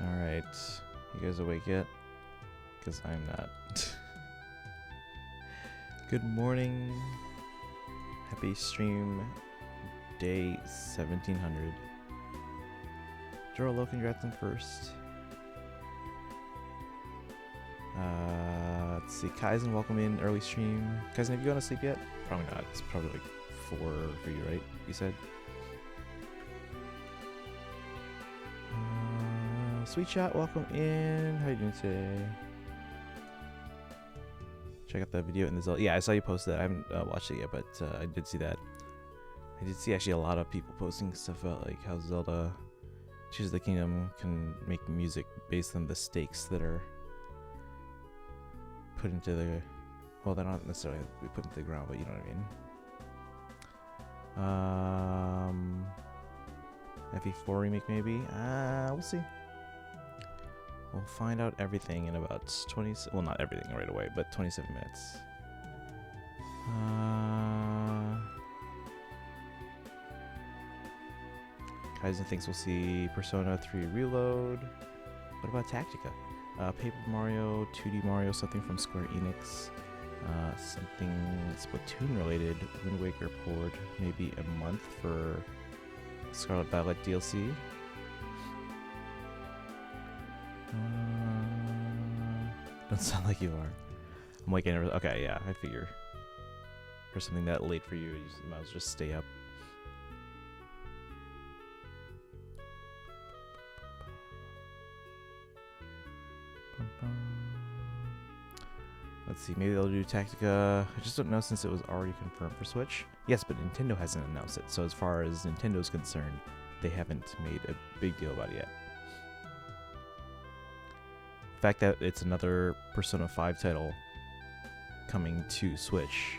Alright. You guys awake yet? Because I'm not. Good morning. Happy stream day 1700. Jorlo, congrats on first. Let's see. Kaizen, welcome in. Early stream. Kaizen, have you gone to sleep yet? Probably not. It's probably like 4 for you, right? You said? Sweet Shot, welcome in. How you doing today? Check out the video in the Zelda. Yeah, I saw you post that. I haven't watched it yet, but I did see that. I did see actually a lot of people posting stuff about like how Zelda Tears of the Kingdom can make music based on the stakes that are put into the... Well, they're not necessarily be put into the ground, but you know what I mean. FE4 remake maybe? We'll see. We'll find out everything in about 20... Well, not everything right away, but 27 minutes. Kaizen thinks we'll see Persona 3 Reload. What about Tactica? Paper Mario, 2D Mario, something from Square Enix. Something Splatoon related. Wind Waker port, maybe a month for Scarlet Violet DLC. Don't sound like you are. I'm like, okay, yeah, I figure. For something that late for you, you might as well just stay up. Let's see, maybe they'll do Tactica. I just don't know since it was already confirmed for Switch. Yes, but Nintendo hasn't announced it, so as far as Nintendo's concerned, they haven't made a big deal about it yet. The fact that it's another Persona 5 title coming to Switch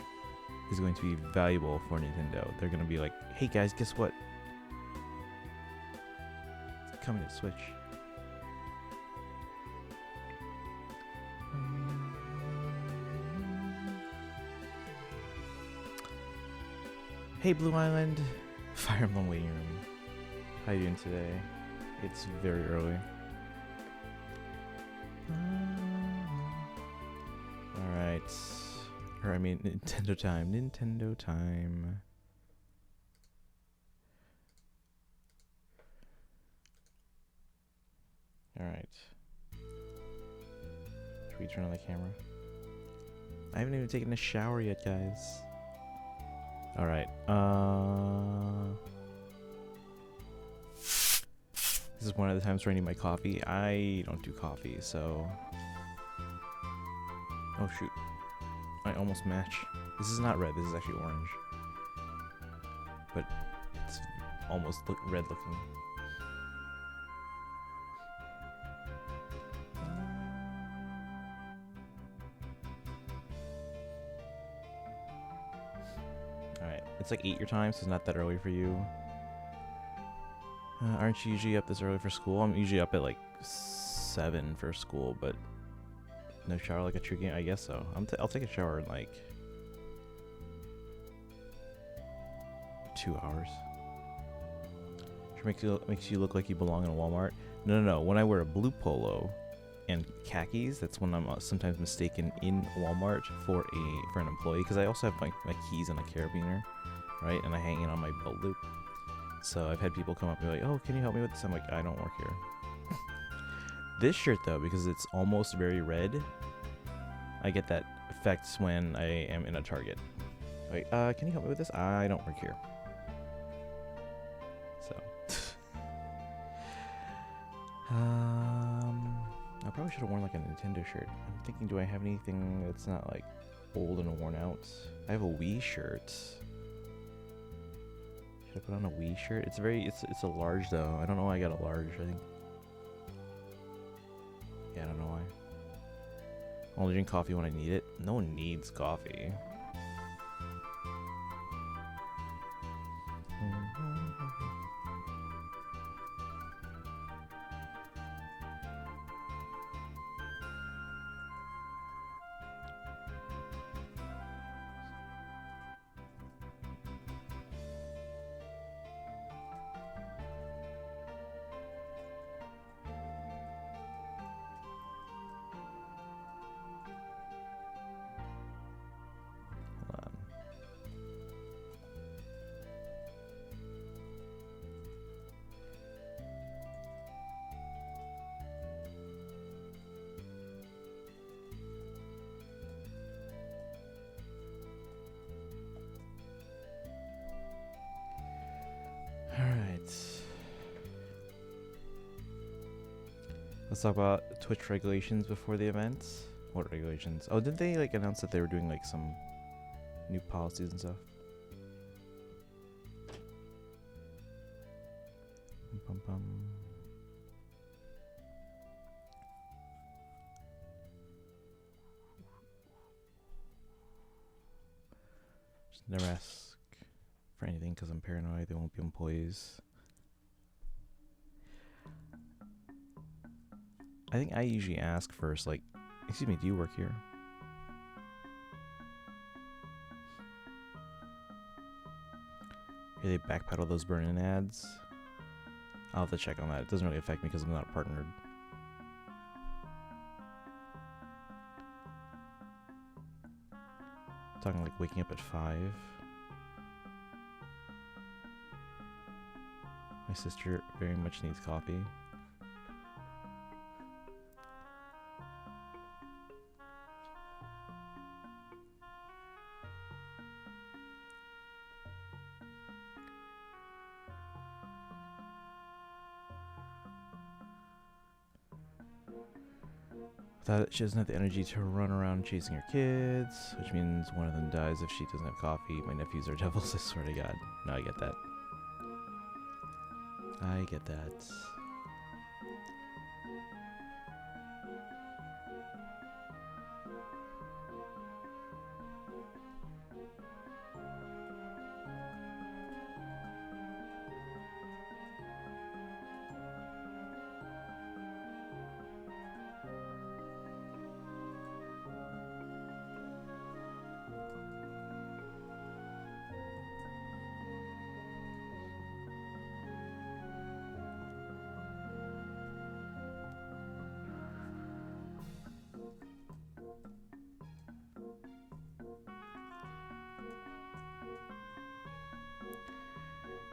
is going to be valuable for Nintendo. They're going to be like, hey guys, guess what? It's coming to Switch. Hey Blue Island, Fire Emblem waiting room. How you doing today? It's very early. Alright. Or I mean Nintendo time. Nintendo time. Alright. Should we turn on the camera? I haven't even taken a shower yet, guys. Alright, this is one of the times where I need my coffee. I don't do coffee, so... Oh shoot. I almost match. This is not red, this is actually orange. But it's almost red looking. Alright, it's like 8 your time, so it's not that early for you. Aren't you usually up this early for school? I'm usually up at like 7 for school, but no shower like a true game? I guess so. I'll take a shower in like 2 hours. Sure makes you look like you belong in a Walmart. No. When I wear a blue polo and khakis, that's when I'm sometimes mistaken in Walmart for an employee, because I also have my keys and a carabiner, right? And I hang it on my belt loop. So I've had people come up and be like, oh, can you help me with this? I'm like, I don't work here. This shirt, though, because it's almost very red, I get that effect when I am in a Target. Like, can you help me with this? I don't work here. So. I probably should have worn like a Nintendo shirt. I'm thinking, do I have anything that's not like old and worn out? I have a Wii shirt. Should I put on a Wii shirt? It's a large though. I don't know why I got a large, I think. Yeah, I don't know why. I only drink coffee when I need it. No one needs coffee. Let's talk about Twitch regulations before the event. What regulations? Oh, did they like announce that they were doing like some new policies and stuff? Bum, bum. Just never ask for anything because I'm paranoid they won't be employees. I think I usually ask first, like, excuse me, do you work here? Here they backpedal those burn-in ads. I'll have to check on that. It doesn't really affect me because I'm not partnered. Talking like waking up at 5. My sister very much needs coffee. That she doesn't have the energy to run around chasing her kids, which means one of them dies if she doesn't have coffee. My nephews are devils, I swear to God. No, I get that. I get that.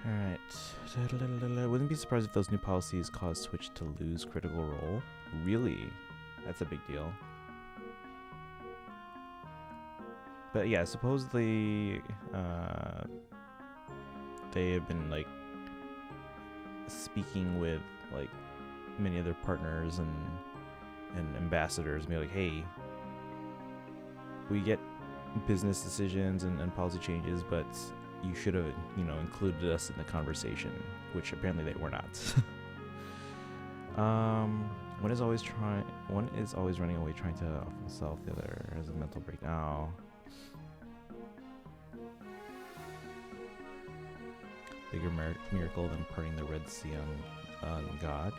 Alright. Wouldn't be surprised if those new policies cause Twitch to lose Critical Role. Really? That's a big deal. But yeah, supposedly they have been like speaking with like many other partners and ambassadors and be like, hey, we get business decisions and policy changes, but you should have, included us in the conversation, which apparently they were not. One is always running away trying to off himself, the other has a mental break now. Bigger miracle than parting the Red Sea on God.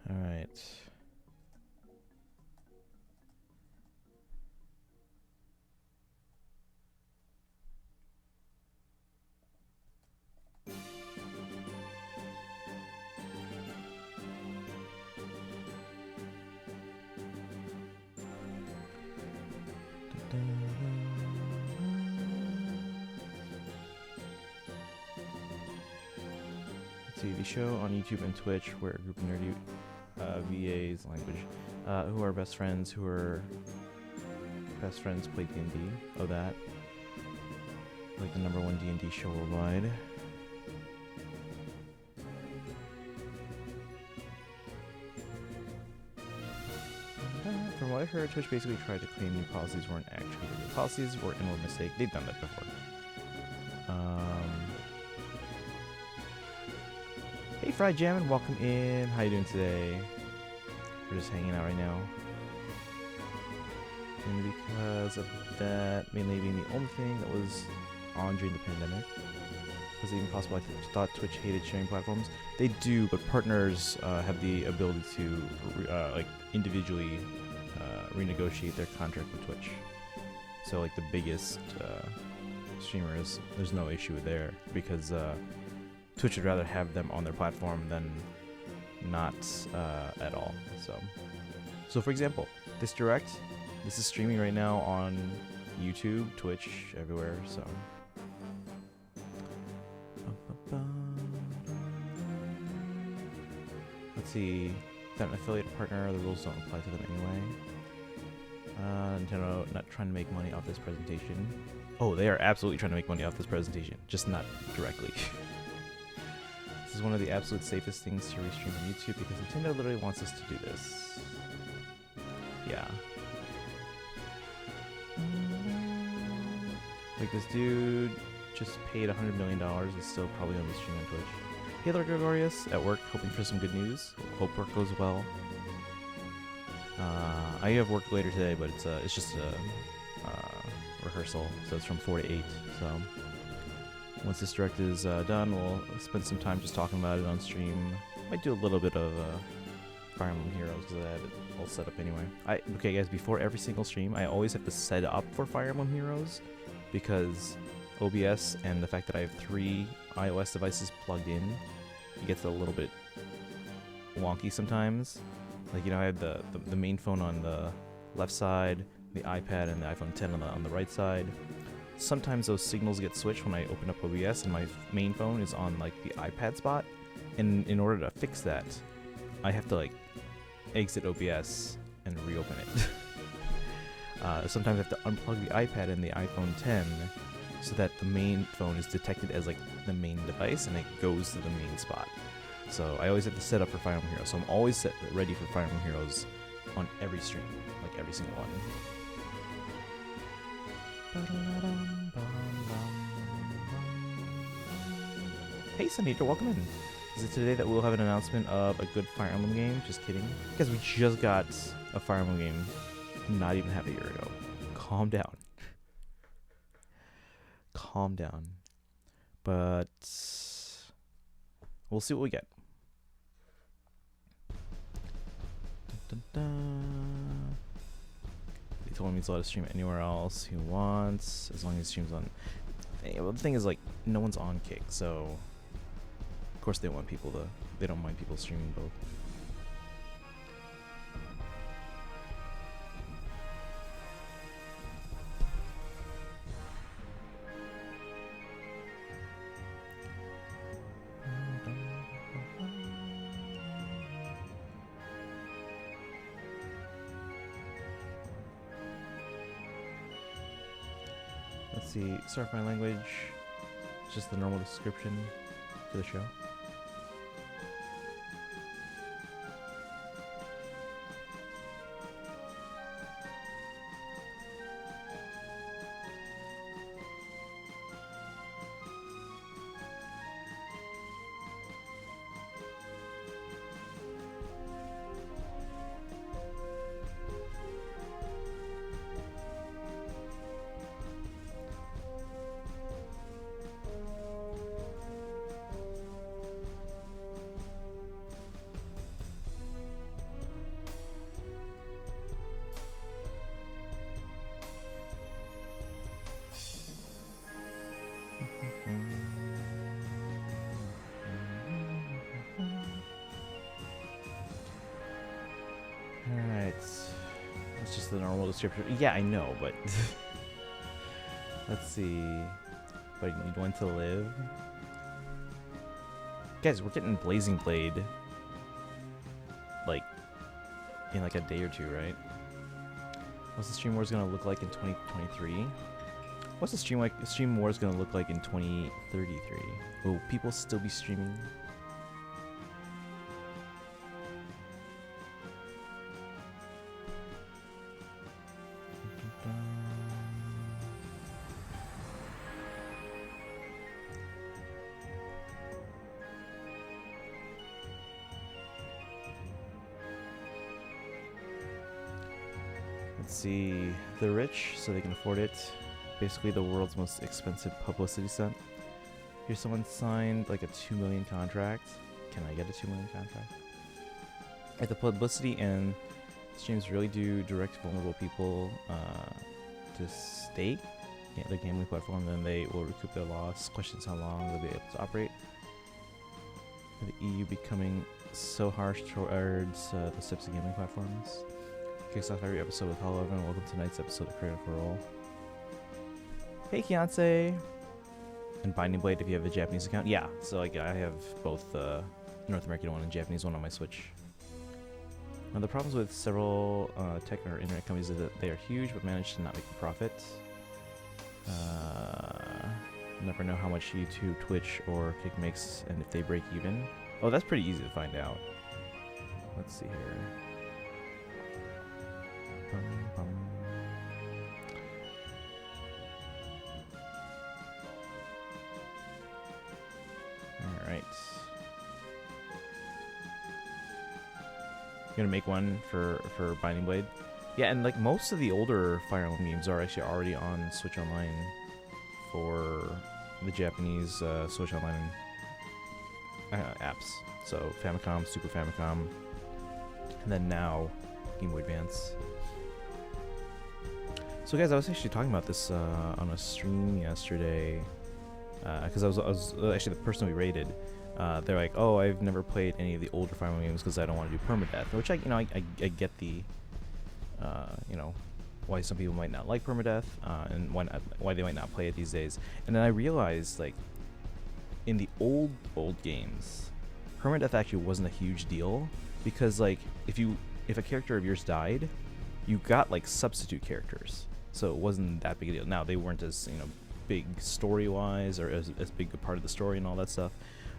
All right. TV show on YouTube and Twitch where a group of nerdy VAs language who are best friends play D&D. Oh, that. Like the #1 D&D show worldwide. From what I heard, Twitch basically tried to claim new policies weren't actually the real policies, were a mistake. They've done that before. Hey, Fried Jammin', welcome in. How you doing today? We're just hanging out right now. And because of that mainly being the only thing that was on during the pandemic, was it even possible? I thought Twitch hated sharing platforms. They do, but partners have the ability to like individually renegotiate their contract with Twitch. So like the biggest streamers, there's no issue there because Twitch would rather have them on their platform than not at all. So for example, this is streaming right now on YouTube, Twitch, everywhere. So let's see. That an affiliate partner, the rules don't apply to them anyway. Nintendo not trying to make money off this presentation. Oh, they are absolutely trying to make money off this presentation, just not directly. This is one of the absolute safest things to restream on YouTube because Nintendo literally wants us to do this. Yeah. Like this dude just paid $100 million, is still probably on the stream on Twitch. Hey there, Gregorius, at work, hoping for some good news. Hope work goes well. I have work later today, but it's just a rehearsal, so it's from 4 to 8. So once this direct is done, we'll spend some time just talking about it on stream. Might do a little bit of Fire Emblem Heroes because I have it all set up anyway. Okay, guys, before every single stream, I always have to set up for Fire Emblem Heroes because OBS and the fact that I have 3 iOS devices plugged in, it gets a little bit wonky sometimes. Like, you know, I have the main phone on the left side, the iPad and the iPhone 10 on the right side. Sometimes those signals get switched when I open up OBS and my main phone is on like the iPad spot. And in order to fix that, I have to like exit OBS and reopen it. Sometimes I have to unplug the iPad and the iPhone 10 so that the main phone is detected as like the main device and it goes to the main spot. So I always have to set up for Fire Emblem Heroes. So I'm always ready for Fire Emblem Heroes on every stream, like every single one. Hey Senator, welcome in. Is it today that we'll have an announcement of a good Fire Emblem game? Just kidding. Because we just got a Fire Emblem game not even half a year ago. Calm down. Calm down. But we'll see what we get. Dun, dun, dun. He told me he's allowed to stream anywhere else he wants, as long as he streams on. Well, the thing is, like, no one's on Kick, so of course they want people to. They don't mind people streaming both. Let's see, sorry for my language, it's just the normal description to the show. Alright. That's just the normal description. Yeah, I know, but let's see. But you need one to live. Guys, we're getting Blazing Blade like in like a day or two, right? What's the Stream Wars gonna look like in 2023? What's the Stream Wars gonna look like in 2033? Will people still be streaming? Let's see. The rich, so they can afford it. Basically the world's most expensive publicity stunt. Here's someone signed like a 2 million contract. Can I get a 2 million contract? At the publicity and streams really do direct vulnerable people to stake the gambling platform, then they will recoup their loss. Questions how long they'll be able to operate. The EU becoming so harsh towards the steps of gambling platforms. Kicks off every episode with Hello everyone, welcome to tonight's episode of Critical Role. Hey Kianse! And Binding Blade if you have a Japanese account. Yeah, so like I have both the North American one and Japanese one on my Switch. Now the problems with several tech or internet companies is that they are huge but manage to not make a profit. Never know how much YouTube, Twitch, or Kick makes and if they break even. Oh, that's pretty easy to find out. Let's see here. Alright. You're gonna make one for Binding Blade? Yeah, and like most of the older Fire Emblem games are actually already on Switch Online for the Japanese Switch Online apps. So Famicom, Super Famicom, and then now Game Boy Advance. So guys, I was actually talking about this on a stream yesterday because I was actually the person we rated. They're like, "Oh, I've never played any of the older Fire Emblem games because I don't want to do permadeath," which I get the why some people might not like permadeath and why they might not play it these days. And then I realized like in the old games, permadeath actually wasn't a huge deal because like if a character of yours died, you got like substitute characters, so it wasn't that big a deal. Now they weren't as big story wise or as big a part of the story and all that stuff.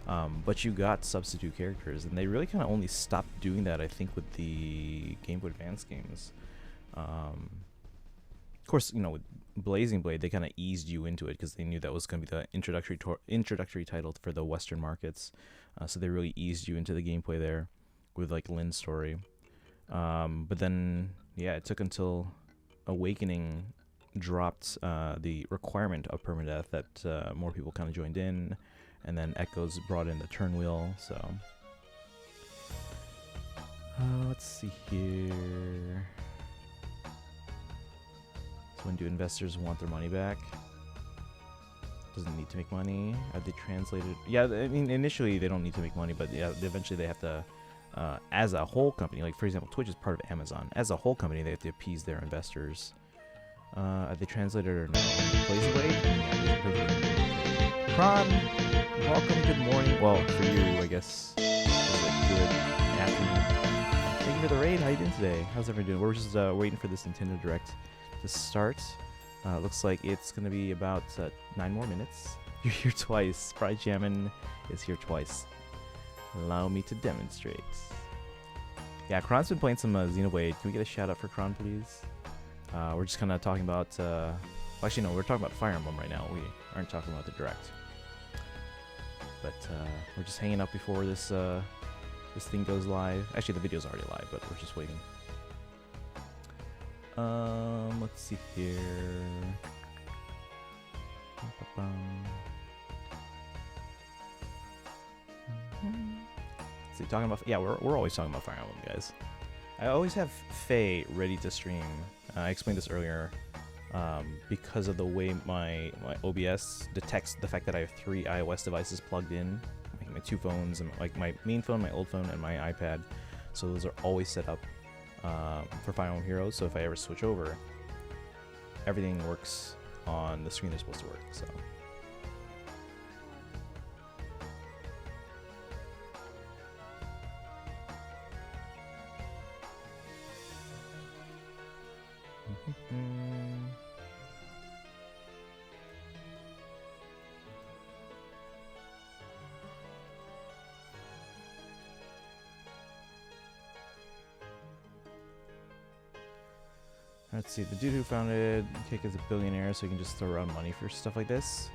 But you got substitute characters, and they really kind of only stopped doing that, I think, with the Game Boy Advance games. Of course, with Blazing Blade, they kind of eased you into it because they knew that was going to be the introductory title for the Western markets. So they really eased you into the gameplay there with like Lynn's story. But then, yeah, it took until Awakening dropped the requirement of permadeath that more people kind of joined in. And then Echoes brought in the turn wheel, so... let's see here... So when do investors want their money back? Doesn't need to make money. Are they translated? Yeah, I mean, initially they don't need to make money, but yeah, eventually they have to... as a whole company, like for example, Twitch is part of Amazon. As a whole company, they have to appease their investors. Are they translated or no? Blaze Blade? Yeah, Kron, welcome, good morning. Well, for you, I guess, good afternoon. Thank you for the raid. How you doing today? How's everyone doing? We're just waiting for this Nintendo Direct to start. Looks like it's going to be about 9 more minutes. You're here twice. Pride Jammin' is here twice. Allow me to demonstrate. Yeah, Kron's been playing some Xenoblade. Can we get a shout out for Kron, please? We're just kind of talking about... well, actually, no, we're talking about Fire Emblem right now. We aren't talking about the Direct. But we're just hanging out before this this thing goes live. Actually, the video's already live, but we're just waiting. Let's see here. See, talking about we're always talking about Fire Emblem, guys. I always have Faye ready to stream. I explained this earlier. Because of the way my OBS detects the fact that I have 3 iOS devices plugged in, like my 2 phones, and like my main phone, my old phone, and my iPad. So those are always set up for Fire Emblem Heroes. So if I ever switch over, everything works on the screen they're supposed to work. So. Let's see, the dude who founded Kick is a billionaire, so he can just throw around money for stuff like this.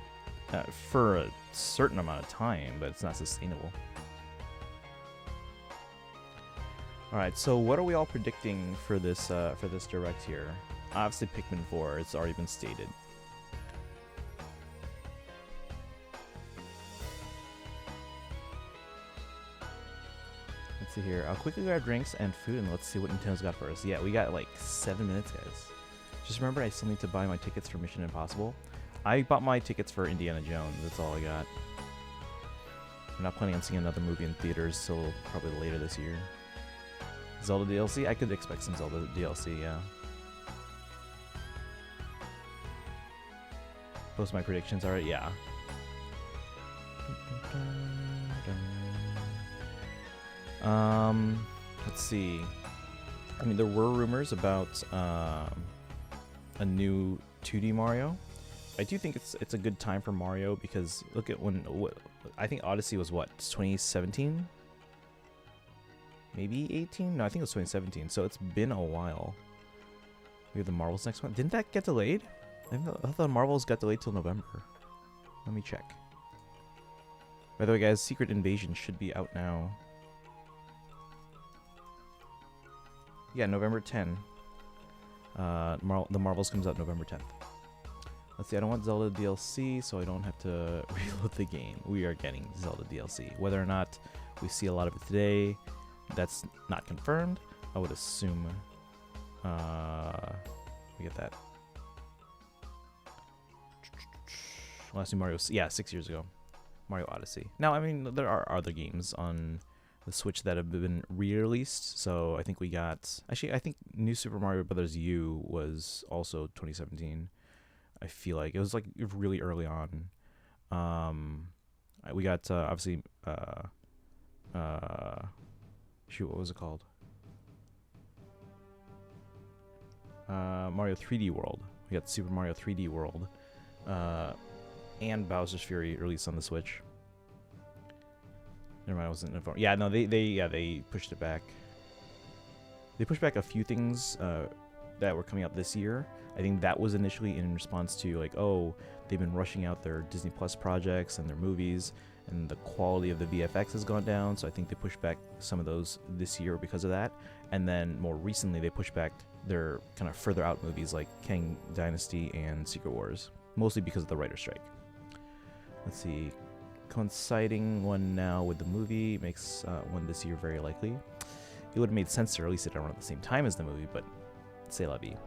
For a certain amount of time, but it's not sustainable. All right, so what are we all predicting for this direct here? Obviously, Pikmin 4. It's already been stated. Let's see here. I'll quickly grab drinks and food, and let's see what Nintendo's got for us. Yeah, we got like 7 minutes, guys. Just remember, I still need to buy my tickets for Mission Impossible. I bought my tickets for Indiana Jones. That's all I got. I'm not planning on seeing another movie in theaters till probably later this year. Zelda DLC? I could expect some Zelda DLC, yeah. Post my predictions, alright, yeah. Let's see. I mean, there were rumors about a new 2D Mario. I do think it's a good time for Mario because look at I think Odyssey was what, 2017? Maybe 18? No, I think it was 2017. So it's been a while. We have the Marvels next one. Didn't that get delayed? I thought Marvels got delayed till November. Let me check. By the way, guys, Secret Invasion should be out now. Yeah, November 10. The Marvels comes out November 10th. Let's see, I don't want Zelda DLC, so I don't have to reload the game. We are getting Zelda DLC. Whether or not we see a lot of it today, that's not confirmed. I would assume we get that. Last new Mario, yeah, 6 years ago. Mario Odyssey. Now, I mean, there are other games on the Switch that have been re-released. So I think we got... Actually, I think New Super Mario Bros. U was also 2017. I feel like. It was like really early on. We got, obviously... shoot, what was it called? Mario 3D World. We got Super Mario 3D World. And Bowser's Fury released on the Switch. Never mind, I wasn't informed. Yeah, no, they pushed it back. They pushed back a few things that were coming out this year. I think that was initially in response to like, oh, they've been rushing out their Disney Plus projects and their movies, and the quality of the VFX has gone down. So I think they pushed back some of those this year because of that. And then more recently, they pushed back their kind of further out movies like Kang Dynasty and Secret Wars, mostly because of the writer's strike. Let's see. Coinciding one now with the movie makes one this year very likely. It would have made sense to release it around the same time as the movie, but c'est la vie.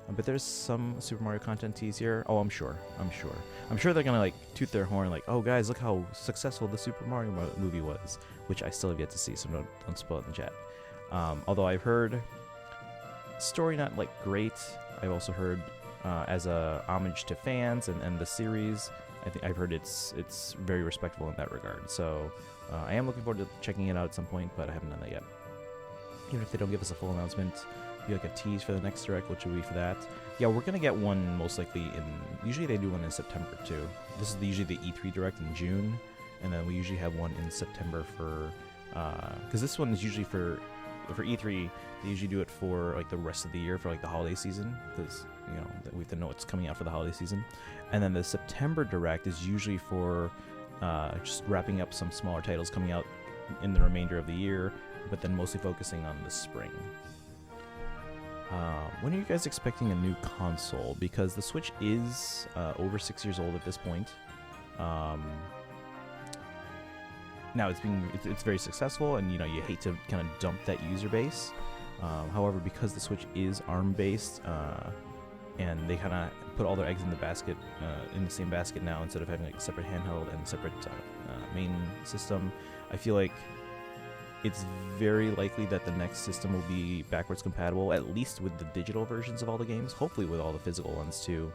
But there's some Super Mario content tease here. Oh, I'm sure they're gonna like toot their horn like, oh guys, look how successful the Super Mario movie was, which I still have yet to see, so don't spoil it in the chat. Although I've heard story not like great. I've also heard as a homage to fans and the series, I think I've heard it's very respectful in that regard. So I am looking forward to checking it out at some point, but I haven't done that yet. Even if they don't give us a full announcement, be like a tease for the next direct, which will be for that. Yeah, we're gonna get one most likely in. Usually they do one in September too. This is usually the E3 direct in June, and then we usually have one in September for because this one is usually for E3. They usually do it for like the rest of the year for like the holiday season, because you know we have to know what's coming out for the holiday season. And then the September direct is usually for just wrapping up some smaller titles coming out in the remainder of the year, but then mostly focusing on the spring. When are you guys expecting a new console? Because the Switch is over 6 years old at this point. Now it's very successful, and you know you hate to kind of dump that user base. However, because the Switch is ARM based, and they kind of put all their eggs in the same basket now instead of having like a separate handheld and separate main system, I feel like it's very likely that the next system will be backwards compatible, at least with the digital versions of all the games, hopefully with all the physical ones too.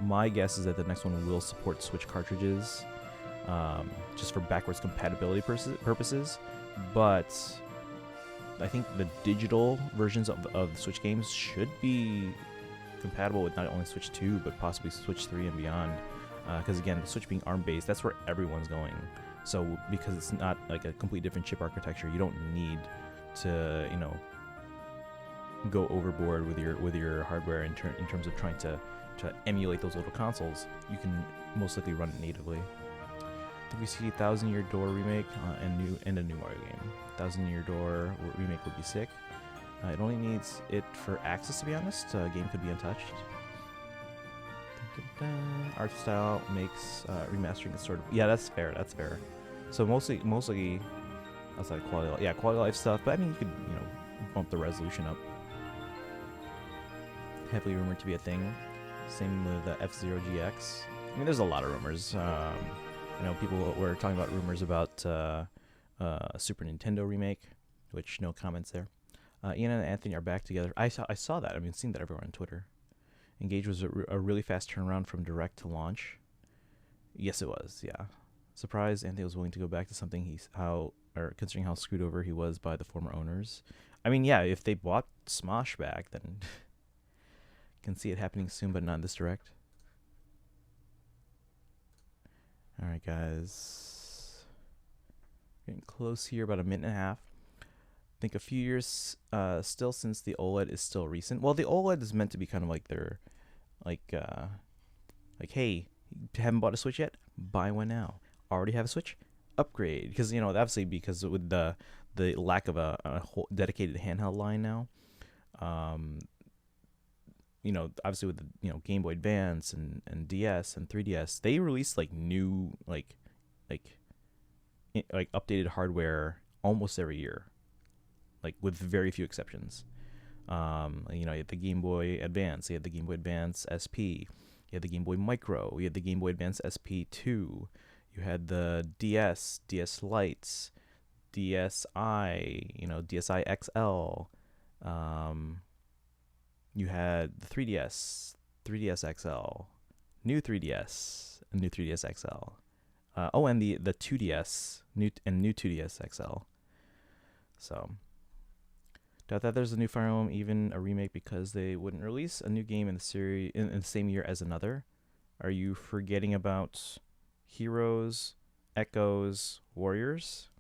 My guess is that the next one will support Switch cartridges, just for backwards compatibility purposes, but I think the digital versions of the Switch games should be compatible with not only Switch 2, but possibly Switch 3 and beyond, because again, the Switch being ARM-based, that's where everyone's going. So because it's not like a completely different chip architecture, you don't need to, you know, go overboard with your hardware in terms of trying to emulate those little consoles. You can most likely run it natively. think we see 1000 Year Door remake and a new Mario game. 1000 Year Door remake would be sick. It only needs it for access, to be honest. Game could be untouched. Art style makes remastering is sort of, yeah, that's fair. That's fair. So mostly outside quality, yeah, quality of life stuff. But I mean, you could bump the resolution up. Heavily rumored to be a thing. Same with F-Zero GX. I mean, there's a lot of rumors. I know people were talking about rumors about Super Nintendo remake, which no comments there. Ian and Anthony are back together. I saw that. I mean, seen that everywhere on Twitter. Engage was a really fast turnaround from direct to launch. Yes, it was. Yeah. Surprised Anthony was willing to go back to something considering how screwed over he was by the former owners. I mean, yeah, if they bought Smosh back, then can see it happening soon, but not this direct. All right, guys. Getting close here, about a minute and a half. I think a few years still since the OLED is still recent. Well, the OLED is meant to be kind of like their, like, hey, haven't bought a Switch yet? Buy one now. Already have a Switch? Upgrade. Because, obviously because with the lack of a whole dedicated handheld line now, obviously with the, Game Boy Advance and DS and 3DS, they released like new, like updated hardware almost every year. Like with very few exceptions. You had the Game Boy Advance, you had the Game Boy Advance SP, you had the Game Boy Micro, you had the Game Boy Advance SP2, you had the DS, DS Lights, DSi, DSi XL, you had the 3DS, 3DS XL, new 3DS, and new 3DS XL. And the 2DS, new 2DS XL. So doubt that there's a new Fire Emblem, even a remake, because they wouldn't release a new game in the series in the same year as another. Are you forgetting about Heroes, Echoes, Warriors?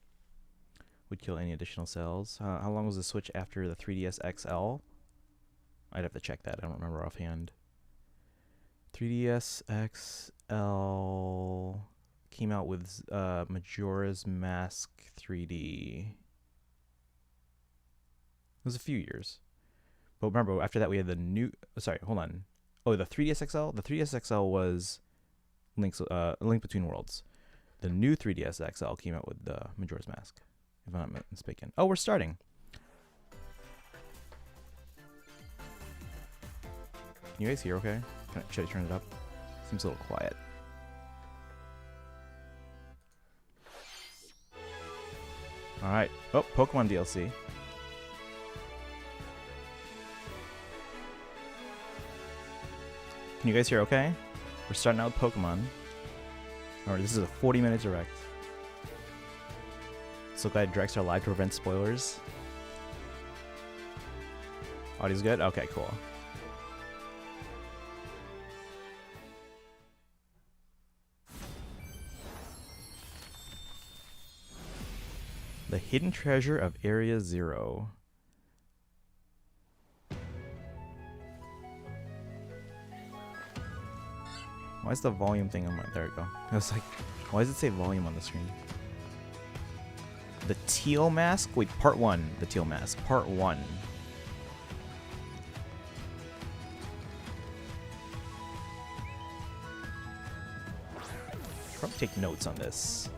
Would kill any additional sales. How long was the Switch after the 3DS XL? I'd have to check that. I don't remember offhand. 3DS XL came out with Majora's Mask 3D. It was a few years. But remember, after that we had the new... Sorry, hold on. Oh, the 3DS XL? The 3DS XL was Link Between Worlds. The new 3DS XL came out with Majora's Mask, if I'm not mistaken. Oh, we're starting. Can you guys hear okay? Should I turn it up? Seems a little quiet. Alright. Oh, Pokemon DLC. Can you guys hear okay? We're starting out with Pokemon. Alright, this is a 40-minute direct. So glad directs are live to prevent spoilers. Audio's good? Okay, cool. The Hidden Treasure of Area Zero. Why is the volume thing on my... There we go. I was like, why does it say volume on the screen? The Teal Mask? Wait, Part 1. The Teal Mask. Part 1. Probably take notes on this.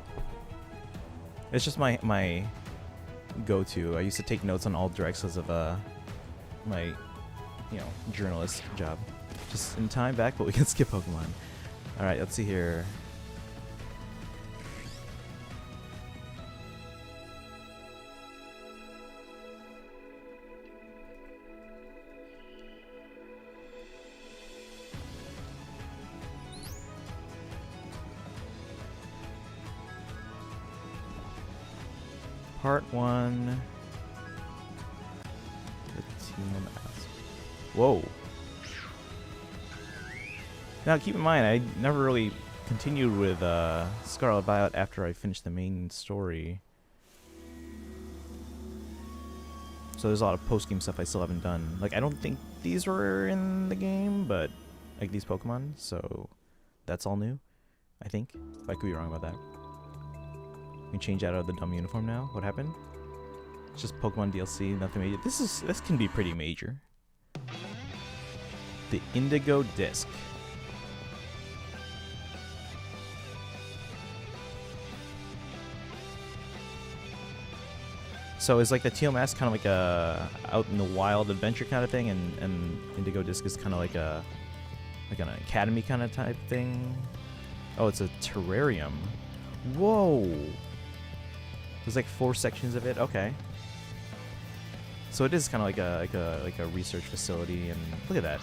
It's just my go-to. I used to take notes on all directs because of my journalist job. Just in time back, but we can skip Pokemon. All right, let's see here. Part 1. The Teal Mask. Whoa. Now, keep in mind, I never really continued with Scarlet Violet after I finished the main story. So there's a lot of post-game stuff I still haven't done. Like, I don't think these were in the game, but, like, these Pokemon, so that's all new, I think. I could be wrong about that. We can change out of the dumb uniform now. What happened? It's just Pokemon DLC, nothing major. This can be pretty major. The Indigo Disc. So is like the TLMS kind of like a out in the wild adventure kind of thing, and Indigo Disc is kind of like an academy kind of type thing. Oh, it's a terrarium. Whoa. There's like 4 sections of it. Okay. So it is kind of like a research facility, and look at that.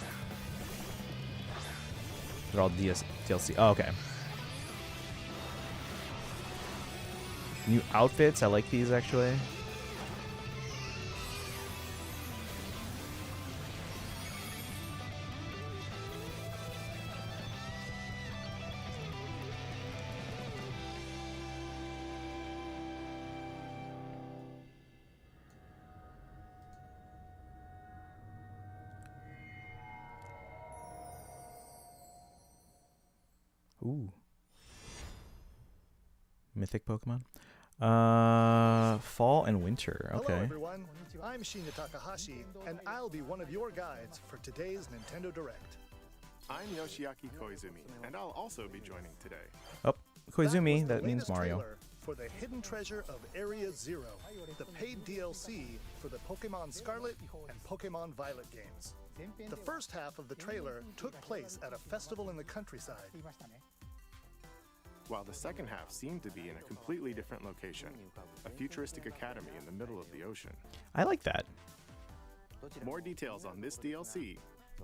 They're all DLC. Oh, okay. New outfits. I like these actually. Ooh. Mythic Pokemon. Fall and winter. Okay. Hello everyone, I'm Shinya Takahashi, and I'll be one of your guides for today's Nintendo Direct. I'm Yoshiaki Koizumi, and I'll also be joining today. Oh, Koizumi. That That means Mario. For the Hidden Treasure of Area Zero, the paid DLC for the Pokemon Scarlet and Pokemon Violet games. The first half of the trailer took place at a festival in the countryside. While the second half seemed to be in a completely different location, a futuristic academy in the middle of the ocean. I like that. More details on this DLC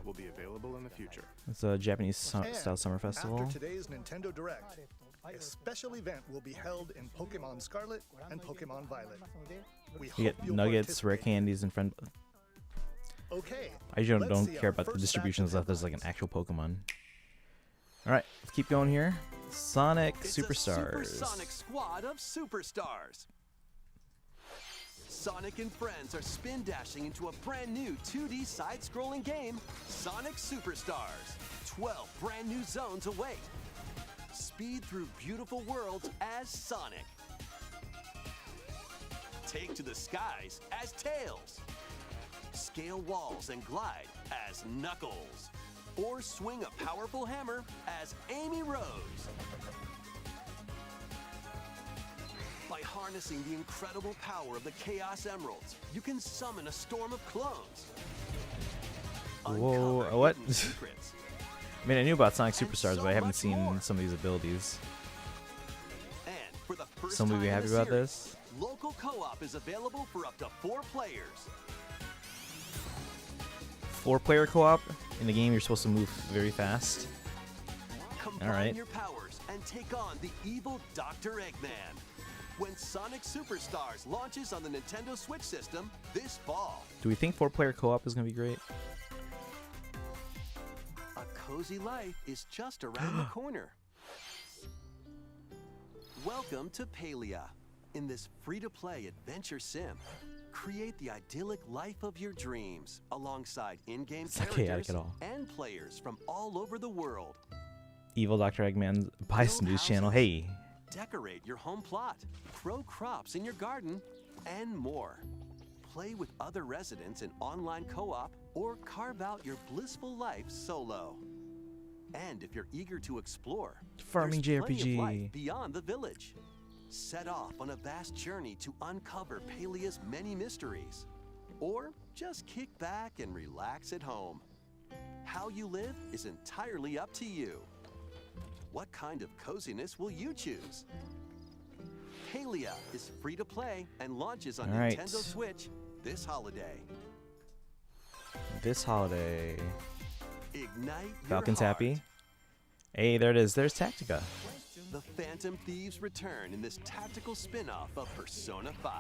will be available in the future. It's a Japanese And style summer festival. After today's Nintendo Direct, a special event will be held in Pokemon Scarlet and Pokemon Violet. We You hope get you'll nuggets, rare participate. candies, and friend. Okay. I usually let's don't see care our about the first distribution batch of stuff. There's like an headlines. actual Pokemon. All right, let's keep going here. Sonic It's a Superstars. supersonic squad of superstars. Sonic and friends are spin dashing into a brand new 2D side-scrolling game, Sonic Superstars. 12 brand new zones await. Speed through beautiful worlds as Sonic. Take to the skies as Tails. Scale walls and glide as Knuckles. Or swing a powerful hammer as Amy Rose. By harnessing the incredible power of the Chaos Emeralds, you can summon a storm of clones. Whoa, Uncover what? hidden secrets. I mean, I knew about Sonic And Superstars, so but I haven't much seen more. some of these abilities. And for the first Somebody time be in happy the about series, this? local co-op is available for up to 4 players. 4-player co-op in the game. You're supposed to move very fast. Combine Alright. your powers and take on the evil Dr. Eggman. When Sonic Superstars launches on the Nintendo Switch system this fall. Do we think 4-player co-op is gonna be great? A cozy life is just around the corner. Welcome to Palia. In this free-to-play adventure sim, create the idyllic life of your dreams alongside in-game It's not chaotic characters at all. and players from all over the world. Evil Dr. Eggman buys Build news channel. houses, Hey, Decorate your home plot, grow crops in your garden, and more. Play with other residents in online co-op or carve out your blissful life solo. And if you're eager to explore, Farming there's plenty of JRPG. life beyond the village. Set off on a vast journey to uncover Palia's many mysteries. Or just kick back and relax at home. How you live is entirely up to you. What kind of coziness will you choose? Palia is free to play and launches on All right. Nintendo Switch this holiday. this holiday. Ignite your Falcon's heart. happy. Hey, there it is. There's Tactica. The Phantom Thieves return in this tactical spin-off of Persona 5.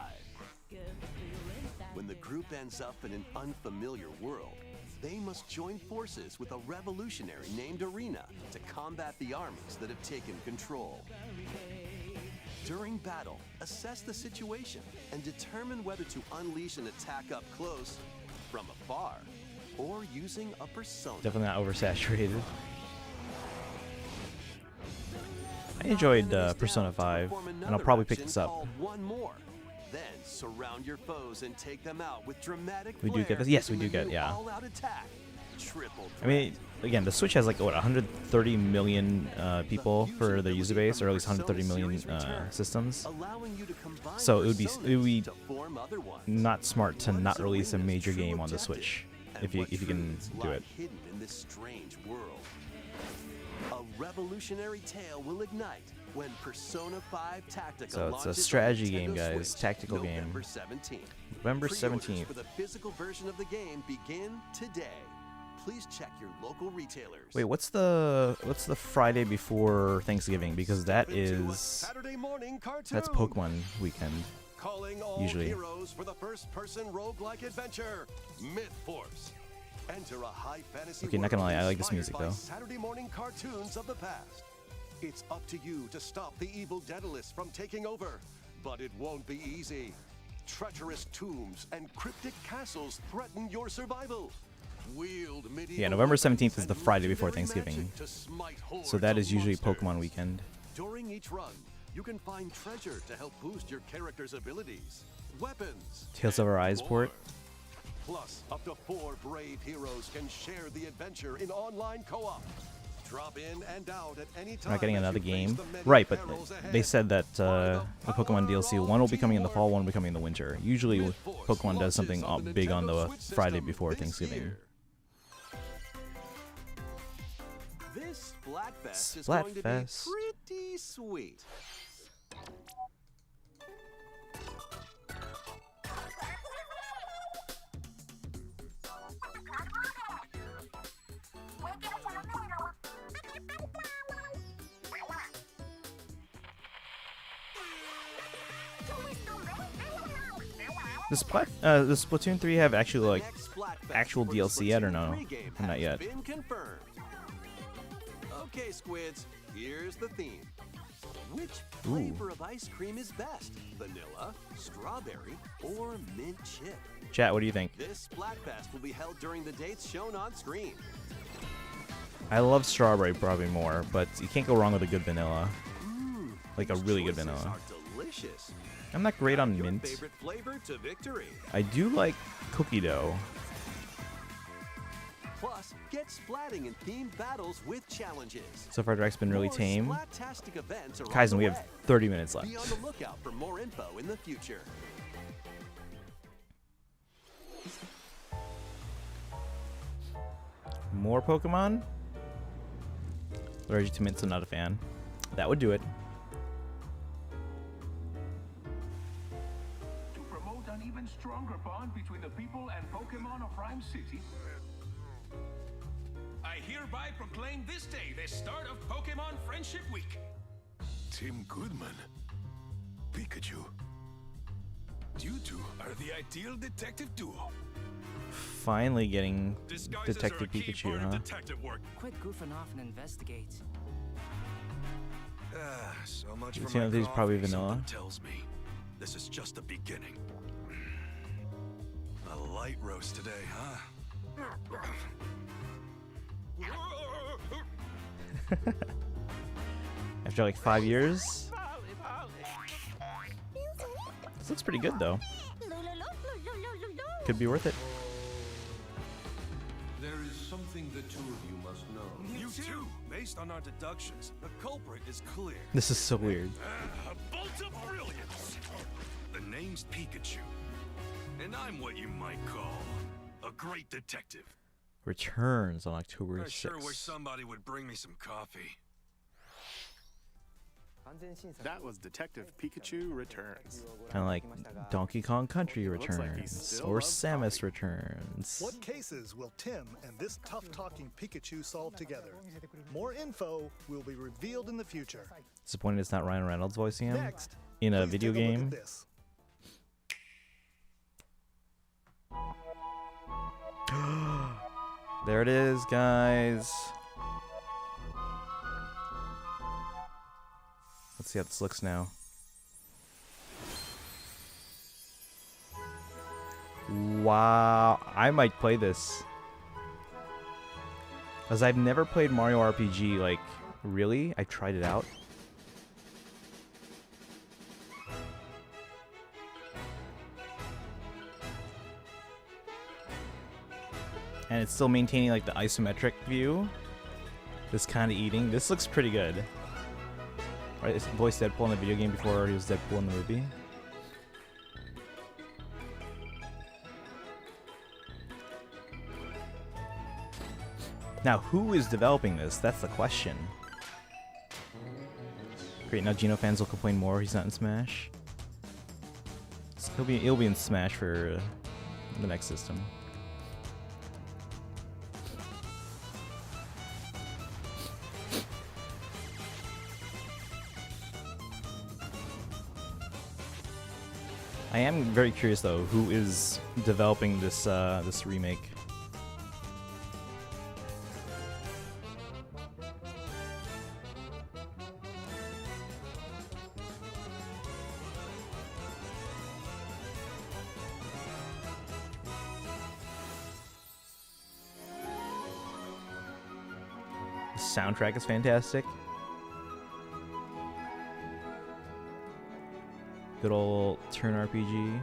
When the group ends up in an unfamiliar world, they must join forces with a revolutionary named Arena to combat the armies that have taken control. During battle, assess the situation and determine whether to unleash an attack up close, from afar, or using a persona. Definitely not oversaturated. I enjoyed Persona 5, and I'll probably pick this up. One more. Then surround your foes and take them out with dramatic We do get this? Yes, we do get, yeah. all-out attack. Triple I mean, again, the Switch has like, what, 130 million people for their user base, or at least 130 million systems. So it would be not smart to not release a major game on the Switch if you can do it. Hidden in this strange world. A revolutionary tale will ignite when Persona 5 Tactica So it's a launches on strategy Nintendo game, guys. Switch Tactical game. November 17th. November Pre-orders 17th. for the physical version of the game begin today. Please check your local retailers. Wait, what's the Friday before Thanksgiving? Because that is Saturday morning cartoon. that's Pokemon weekend. Calling all usually. heroes for the first-person roguelike adventure, Myth Force. Enter a high fantasy Okay, not gonna lie, I world like this music, inspired by though. Saturday morning cartoons of the past. It's up to you to stop the evil Daedalus from taking over, but it won't be easy. Treacherous tombs and cryptic castles threaten your survival. Wield medieval Yeah, November 17th is weapons the and Friday before legendary Thanksgiving. magic to smite hordes So that of is usually monsters. Pokemon weekend. During each run, you can find treasure to help boost your character's abilities, weapons, Tales of and Arise more. port. Plus, up to 4 brave heroes can share the adventure in online co-op. Drop in and out at any time. We're not getting as another you face game, the many right? But perils they ahead. said that the Pokemon DLC one will be coming in the fall, one will be coming in the winter. Usually, Myth Force Pokemon does something launches on big on the Nintendo Switch Friday system before this Thanksgiving. year. This Splatfest is going to be Splatfest. pretty sweet. The Splatoon 3 have actually like Next Splatfest actual for DLC yet or Splatoon no? 3 game Not has yet. been confirmed. Okay, squids, here's the theme. Which flavor of ice cream is best? Vanilla, strawberry, or mint chip? Chat, what do you think? This Splatfest will be held during the dates shown on screen. I love strawberry probably more, but you can't go wrong with a good vanilla. Like a really good Choices vanilla. are delicious. I'm not great on Your mint. favorite flavor to victory. I do like cookie dough. Plus, get splatting in themed battles with challenges. So far, Drake's been really More tame. Splattastic events are on Kaizen, the we way. have 30 minutes left. Be on the lookout for more info in the future. More Pokemon? Allergic to mint, so not a fan. That would do it. To promote an even stronger bond between the people and Pokemon of Rhyme City, I hereby proclaim this day the start of Pokemon Friendship Week. Tim Goodman. Pikachu. You two are the ideal detective duo. Finally getting Disguises Detective are a key Pikachu, part huh? of detective work. Quit goofing off and investigate. So much You for see my that these probably coffee. vanilla? Something tells me this is just the beginning. A light roast today, huh? After like 5 years. This looks pretty good though. Could be worth it. There is something the two of you must know. You too. Based on our deductions, the culprit is clear. This is so weird. A bolt of brilliance. The name's Pikachu, and I'm what you might call a great detective. Returns on October I sure wish 6th. somebody would bring me some coffee. That was Detective Pikachu Returns. Kind of like Donkey Kong Country Looks like he Returns still or loves Samus coffee. Returns. What cases will Tim and this tough-talking Pikachu solve together? More info will be revealed in the future. Disappointed it's not Ryan Reynolds voicing him Next, in a please video take a look game. at this. There it is, guys. Let's see how this looks now. Wow, I might play this. Because I've never played Mario RPG, like, really. I tried it out. And it's still maintaining like the isometric view. This kind of eating. This looks pretty good. Right, it's voiced Deadpool in the video game before he was Deadpool in the movie. Now, who is developing this? That's the question. Great, now Geno fans will complain more he's not in Smash. He'll be in Smash for the next system. I am very curious though, who is developing this this remake? The soundtrack is fantastic. Good old turn RPG.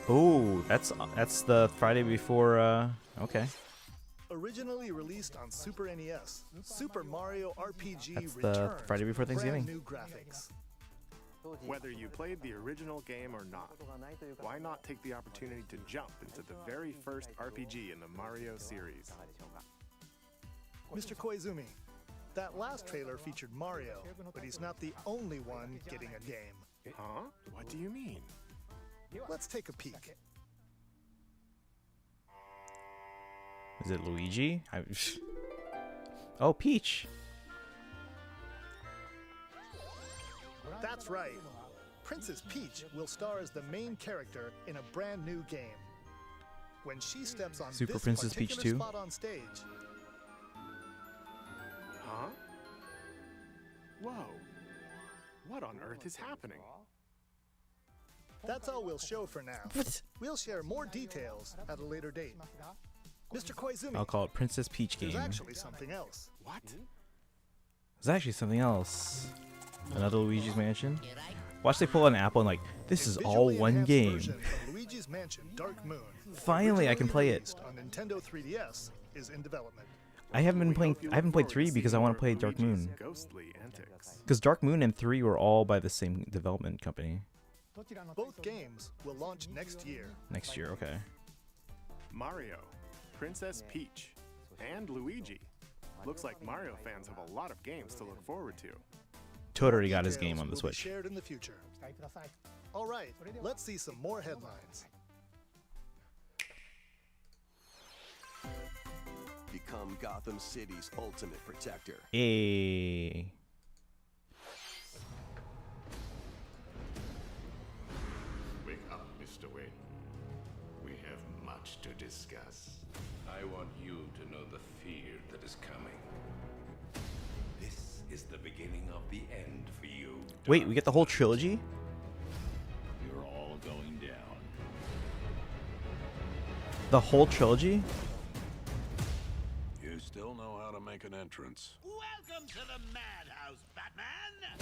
Oh, that's the Friday before. Okay. Originally released on Super NES, Super Mario RPG That's the returns Friday before with Thanksgiving. brand new graphics. Whether you played the original game or not, why not take the opportunity to jump into the very first RPG in the Mario series? Mr. Koizumi, that last trailer featured Mario, but he's not the only one getting a game. Huh? What do you mean? Let's take a peek. Is it Luigi? Oh, Peach. That's right. Princess Peach will star as the main character in a brand new game. When she steps on Super this Princess Peach particular 2? spot on stage, Huh? Whoa. What on earth is happening? that's all we'll show for now. We'll share more details at a later date. Mr. Koizumi, I'll call it Princess Peach there's game. actually something else. What? There's actually something else. Another Luigi's Mansion. Watch they pull an Apple and like, this is all Visually one enhanced game. version of Luigi's Mansion Dark Moon, Finally, I can play it. released on Nintendo 3DS, is in development. I haven't been We playing. hope you I haven't look played forward 3 because I seeing want more to play of Dark Luigi's Moon. ghostly antics. Because Dark Moon and 3 were all by the same development company. Both games will launch next year. Next year, okay. Mario, Princess Peach, and Luigi. Looks like Mario fans have a lot of games to look forward to. Toad already got his Details game on the will be Switch. shared in the future. All right, let's see some more headlines. Become Gotham City's ultimate protector. Hey. Wake up, Mr. Wayne. We have much to discuss. I want you to know the fear that is coming. This is the beginning of the end for you. Wait, we get the whole trilogy? You're all going down. The whole trilogy? You still know how to make an entrance. Welcome to the madhouse, Batman!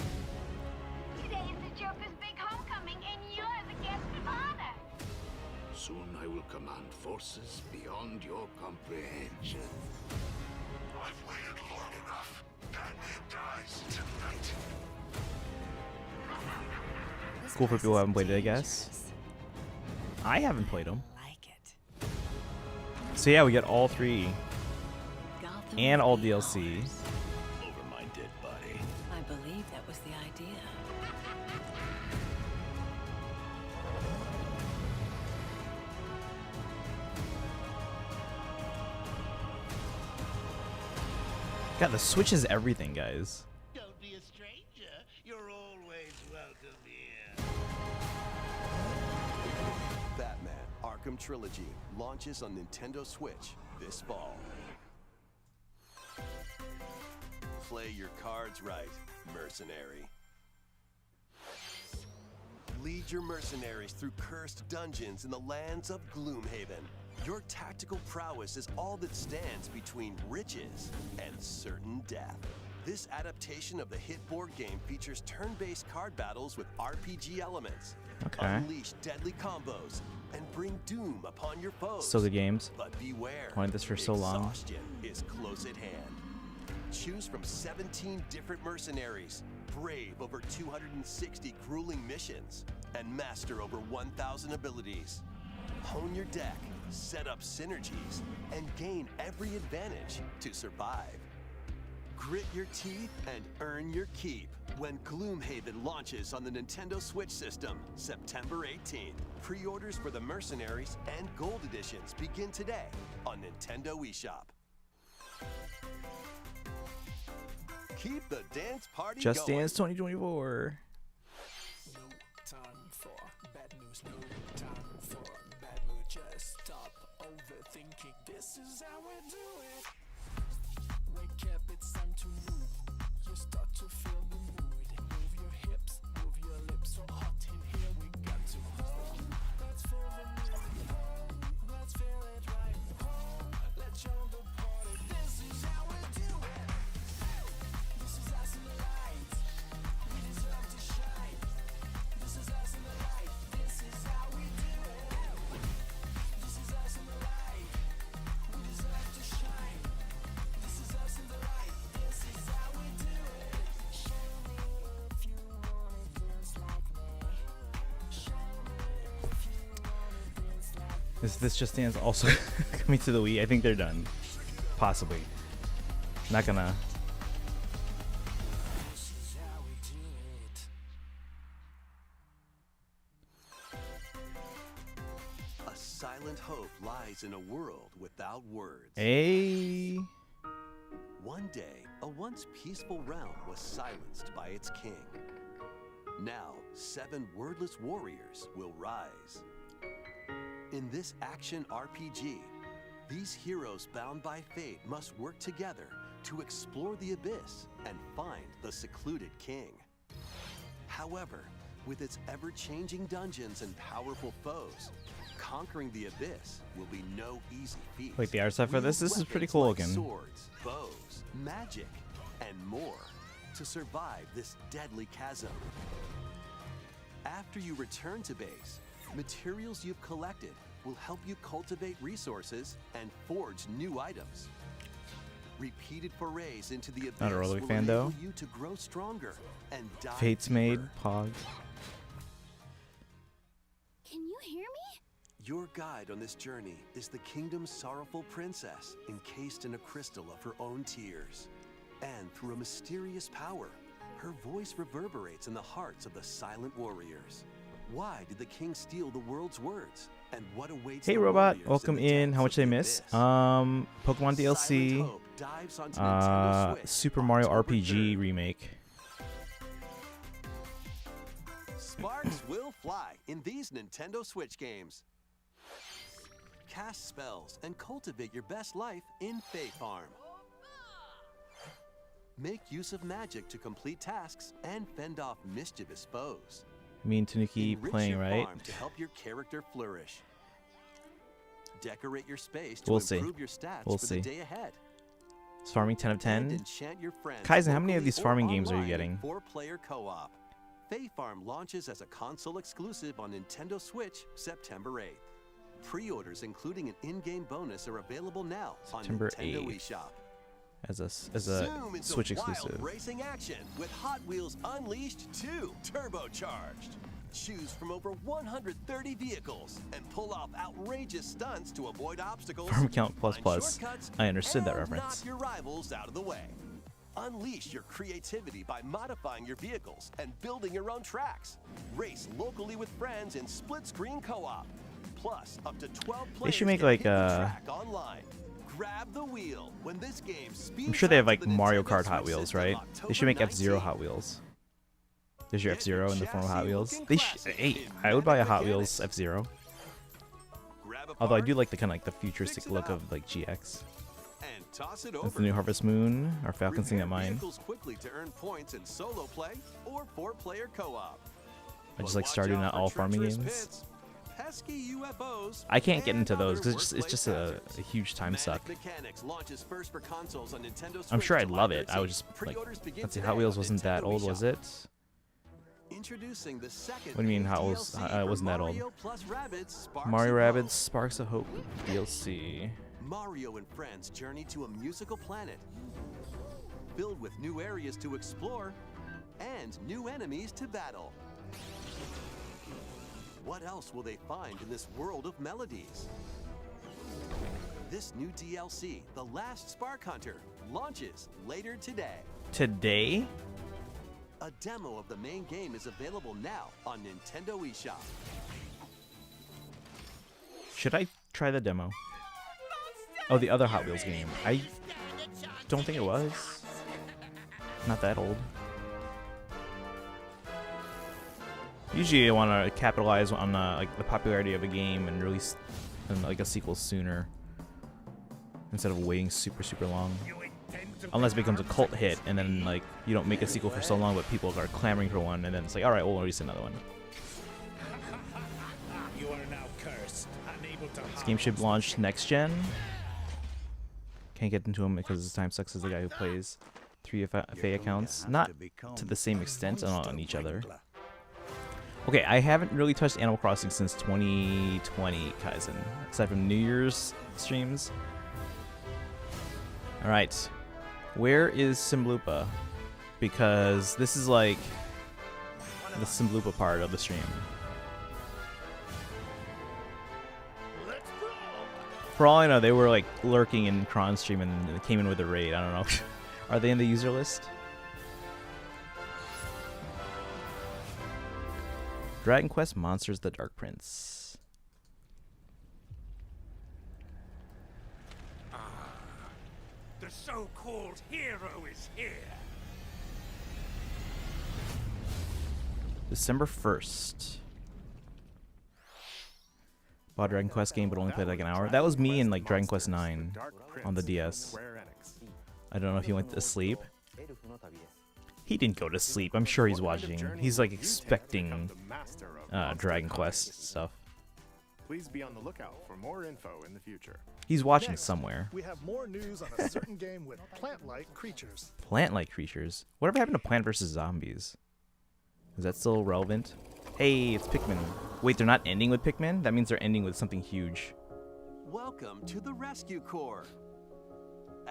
Today is the Joker's big homecoming, and you're the guest of honor. Soon I will command forces beyond your comprehension. I've waited long enough. Batman dies tonight. Cool for people who haven't played it, I guess. I haven't played them. Like it. So yeah, we get all 3 Gotham and all will be DLC. ours. Over my dead body. I believe that was the idea. God, the Switch is everything, guys. Don't be a stranger. You're always welcome here. Batman Arkham Trilogy launches on Nintendo Switch this fall. Play your cards right, mercenary. Lead your mercenaries through cursed dungeons in the lands of Gloomhaven. Your tactical prowess is all that stands between riches and certain death. This adaptation of the hit board game features turn-based card battles with RPG elements. Okay. Unleash deadly combos and bring doom upon your foes. So good games. But beware, Wanted this for so long. exhaustion is close at hand. Choose from 17 different mercenaries, brave over 260 grueling missions, and master over 1,000 abilities. Hone your deck, set up synergies, and gain every advantage to survive. Grit your teeth and earn your keep when Gloomhaven launches on the Nintendo Switch system, September 18th. Pre-orders for the Mercenaries and Gold Editions begin today on Nintendo eShop. Keep the dance party Just going. Dance 2024. No time for bad news, no time for bad mood. Just stop overthinking. This is how we do it. Wake up, it's time to move. You start to feel the mood. Move your hips, move your lips. So hot in here, we got to hold. Let's feel the music. Let's feel it right. Let's show the party. This is how we do it. This is us in the light. We deserve to shine. This is us in the light. This is how we do it. This is us in the light. We deserve to shine. This is us in the light. This is how we do it. Show me if you want it just like me. Show me if you want it just like me. Is this Just Dance also coming to the Wii? I think they're done. Possibly. Not gonna. This is how we do it. A silent hope lies in a world without words. Hey. One day, a once peaceful realm was silenced by its king. Now, 7 wordless warriors will rise. In this action RPG, these heroes bound by fate must work together to explore the abyss and find the secluded king. However, with its ever-changing dungeons and powerful foes, conquering the abyss will be no easy feat. Wait, the art style for this is pretty cool Weapons like looking. Swords, bows, magic, and more to survive this deadly chasm. After you return to base, materials you've collected will help you cultivate resources and forge new items. Repeated forays into the abyss Not a Rolling will fan, enable though. you to grow stronger and dive Fate's Made. deeper. Pog. Can you hear me? Your guide on this journey is the kingdom's sorrowful princess, encased in a crystal of her own tears. And through a mysterious power, her voice reverberates in the hearts of the silent warriors. Why did the king steal the world's words? And what awaits Hey the robot, warriors welcome the in. depths How much of did I the miss? abyss? Pokemon DLC. Silent Hope dives onto Nintendo Switch Super Mario October RPG 3rd. remake. Sparks will fly in these Nintendo Switch games. Cast spells and cultivate your best life in Fae Farm. Make use of magic to complete tasks and fend off mischievous foes. Me and Tanuki Enrich playing, your right? farm to help your character flourish. Decorate your space to We'll see. improve your stats We'll for see. the day ahead. Is farming 10 of And 10? enchant your friends Kaizen, how many of locally these or farming games are you online in getting? 4-player co-op. Fae Farm launches as a console exclusive on Nintendo Switch September 8th. Pre-orders, including an in-game bonus, are available now September on Nintendo 8th. eShop. As a Zoom into Switch wild exclusive. racing action with Hot Wheels Unleashed 2 Turbocharged. Choose from over 130 vehicles and pull off outrageous stunts to avoid obstacles. Farm count plus find plus. shortcuts, I understood that and reference. knock your rivals out of the way. Unleash your creativity by modifying your vehicles and building your own tracks. Race locally with friends in split-screen co-op. Plus, up to 12 players They should make can like hit the track online. Grab the wheel when this game speeds I'm sure they have up like to the Mario Nintendo Kart Hot Switch Wheels, system right? They should make October F-Zero 19th. Hot Wheels. There's your Get F-Zero in the form of Hot chassis Wheels. looking They classic hey, in I would buy a mad Hot mechanics. Wheels F-Zero. Grab a Although I part do like the kind of like the futuristic fix it look up, of like GX. and toss it That's over. the new Harvest Moon. Our Falcon thing Repair at mine. vehicles quickly to earn points in solo play or 4-player co-op. I just like started out all farming games. Pesky UFOs. I can't get into those because it's just a huge time suck. I'm sure I'd love it. I would just like, let's see, Hot Wheels wasn't that old, was it? Introducing the second What do you mean Hot Wheels wasn't that old? Mario Rabbids Sparks of Hope DLC. Mario and friends journey to a musical planet filled with new areas to explore and new enemies to battle. What else will they find in this world of melodies? This new DLC, The Last Spark Hunter, launches later today. Today? A demo of the main game is available now on Nintendo eShop. Should I try the demo? Oh, the other Hot Wheels game. I don't think it was. Not that old. Usually I want to capitalize on like the popularity of a game and release like a sequel sooner instead of waiting super long. Unless it becomes a cult hit and then like you don't make a sequel for so long but people are clamoring for one and then it's like, all right, we'll release another one. You are now cursed, unable to This game should launch next gen. Can't get into him because his time sucks as the guy who plays 3 FA accounts. Not to the same extent on each other. Okay, I haven't really touched Animal Crossing since 2020, Kaizen. Aside from New Year's streams. Alright. Where is Simblupa? Because this is like the Simblupa part of the stream. For all I know, they were like lurking in Kron's stream and they came in with a raid. I don't know. Are they in the user list? Dragon Quest Monsters: The Dark Prince. The so-called hero is here. December 1st. Bought a Dragon Quest game but only played like an hour. That was me in like Dragon Quest 9 on the DS. I don't know if he went to sleep. He didn't go to sleep. I'm sure he's watching. He's like expecting Dragon Quest stuff. Please be on the lookout for more info in the future. He's watching somewhere. We have more news on a certain game with plant-like creatures. Plant-like creatures? Whatever happened to Plant vs. Zombies? Is that still relevant? Hey, it's Pikmin. Wait, they're not ending with Pikmin? That means they're ending with something huge. Welcome to the Rescue Corps.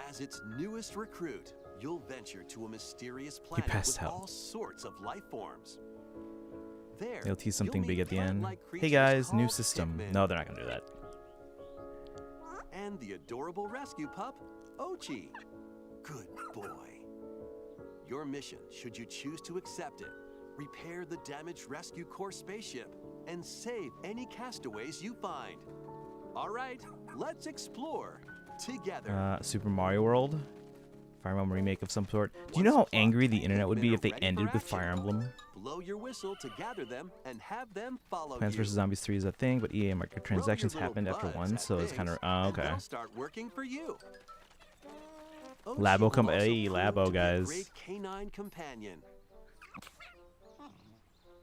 As its newest recruit, you'll venture to a mysterious planet with all sorts of life forms. There, They'll tease something big at the end. Hey guys, new system. No, they're not gonna do that. And the adorable rescue pup, Ochi. Good boy. Your mission, should you choose to accept it, repair the damaged Rescue Corps spaceship and save any castaways you find. All right, let's explore together. Super Mario World? Fire Emblem remake of some sort. Do you know how angry the internet would be if they ended with Fire Emblem? Blow your whistle to gather them and have them follow Plants vs. Zombies 3 is a thing, but EA microtransactions happened after 1, so it's kind of... Oh, okay. Start working for you. Labo come... Hey, Labo, guys. Great canine companion.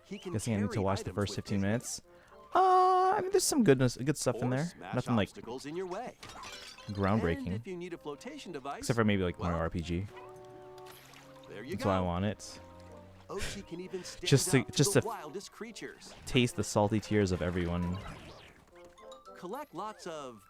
Guessing I need to watch the first 15 minutes. I mean, there's some good stuff in there. Nothing like groundbreaking. Except for maybe like Mario RPG. That's why I want it. Just to taste the salty tears of everyone. Collect lots of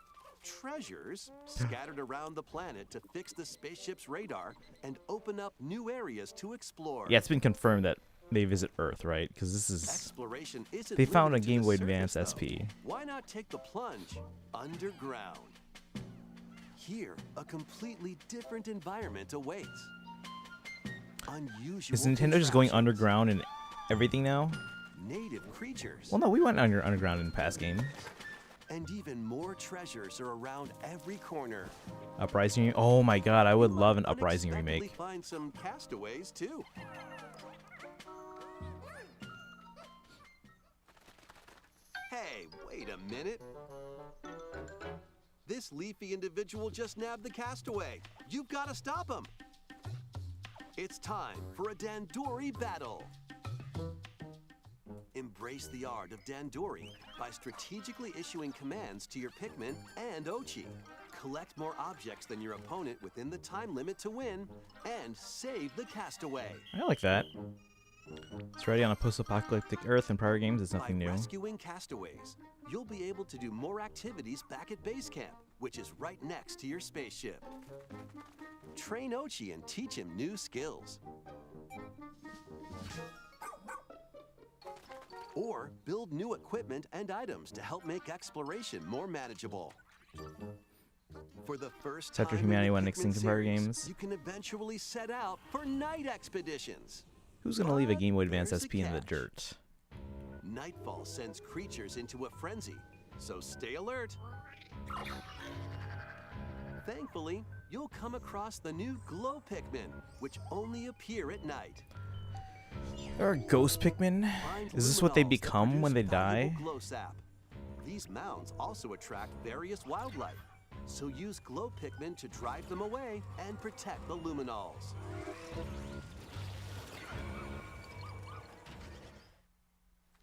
treasures scattered around the planet to fix the spaceship's radar and open up new areas to explore. Yeah, it's been confirmed that they visit Earth, right? Because this is... Exploration isn't they found a limited to Game the Boy surface, Advance though. SP. Why not take the plunge underground? Here, a completely different environment awaits. Unusual Is Nintendo just going underground and everything now? native creatures. Well, no, we went underground in past games. And even more treasures are around every corner. Uprising. Oh my god, I would love an Uprising Unexpectedly remake. Find some castaways too. Hey, wait a minute. This leafy individual just nabbed the castaway. You've got to stop him. It's time for a Dandori battle. Embrace the art of Dandori by strategically issuing commands to your Pikmin and Ochi. Collect more objects than your opponent within the time limit to win, and save the castaway. I like that. It's already on a post-apocalyptic Earth. In prior games, it's nothing By new. rescuing castaways, you'll be able to do more activities back at base camp, which is right next to your spaceship. Train Ochi and teach him new skills. Or build new equipment and items to help make exploration more manageable. For the first time After in humanity the went Pikmin extinct in prior series, games. you can eventually set out for night expeditions. Who's gonna leave a Game Boy Advance There's a SP in the catch. dirt? Nightfall sends creatures into a frenzy, so stay alert. Thankfully, you'll come across the new Glow Pikmin, which only appear at night. There are ghost Pikmin. Find Is this what they luminals that become when they produce valuable die? glow sap. These mounds also attract various wildlife, so use Glow Pikmin to drive them away and protect the luminals.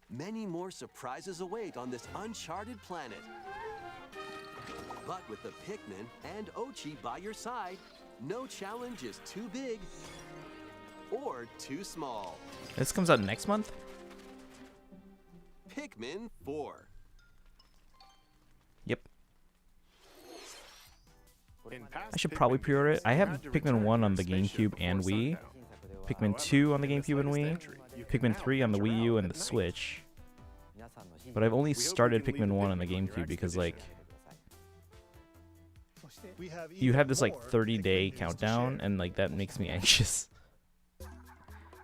Many more surprises await on this uncharted planet. But with the Pikmin and Ochi by your side, no challenge is too big or too small. This comes out next month? Pikmin 4. Yep. In past I should probably pre-order it. I have had to Pikmin return 1 your on the spaceship GameCube and before Wii. sundown. Pikmin However, 2 on the in this GameCube and latest Wii. entry, you can Pikmin now 3 on the venture Wii U out and the at night. Switch. But I've only We hope you started can leave Pikmin the 1 on the Pikmin on your GameCube because, like, We have you have even this, like, more 30-day Pikmin news to countdown, share. and, like, that makes me anxious.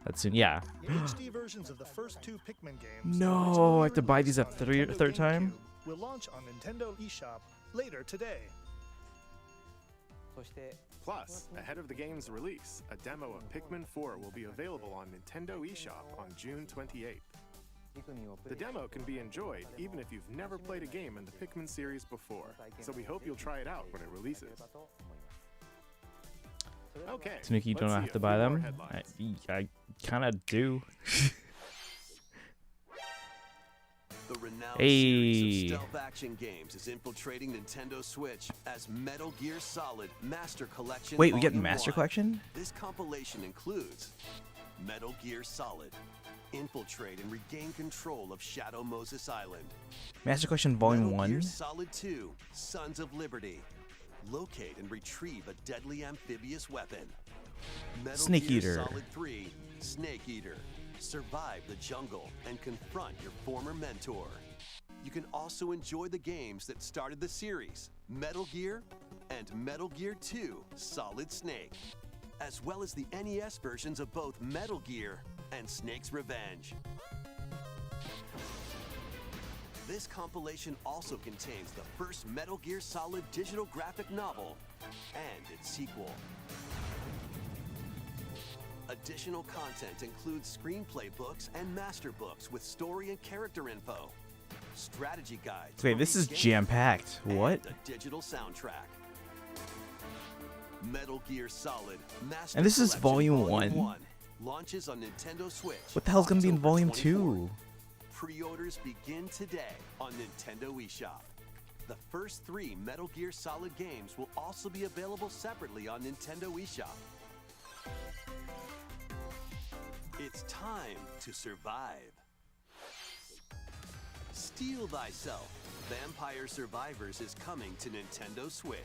That's soon, yeah. HD versions of the first two Pikmin games. No, originally I have to buy these a released on third Nintendo time? GameCube, will launch on Nintendo eShop later today. Plus, ahead of the game's release, a demo of Pikmin 4 will be available on Nintendo eShop on June 28th. The demo can be enjoyed even if you've never played a game in the Pikmin series before, so we hope you'll try it out when it releases. Okay, Tanuki, you let's don't see have a to buy few more them? headlines. I kind of do. The renowned Hey. series of stealth action games is infiltrating Nintendo Switch as Metal Gear Solid Master Collection. Wait, we get Volume Master 1. Collection? This compilation includes Metal Gear Solid, infiltrate and regain control of Shadow Moses Island. Master Collection Volume Metal 1? Gear Solid 2, Sons of Liberty. Locate and retrieve a deadly amphibious weapon. Metal Snake Gear Eater. Solid 3, Snake Eater. Survive the jungle and confront your former mentor. You can also enjoy the games that started the series, Metal Gear and Metal Gear 2, Solid Snake, as well as the NES versions of both Metal Gear and Snake's Revenge. This compilation also contains the first Metal Gear Solid digital graphic novel and its sequel. Additional content includes screenplay books and master books with story and character info, strategy guides. Okay, for this is each game, jam-packed. What? and a digital soundtrack. Metal Gear Solid Master And this is Collection Volume 1? launches on Nintendo Switch. What the hell's gonna be in October Volume 24th. 2? Pre-orders begin today on Nintendo eShop. The first 3 Metal Gear Solid games will also be available separately on Nintendo eShop. It's time to survive. Steel Thyself, Vampire Survivors is coming to Nintendo Switch.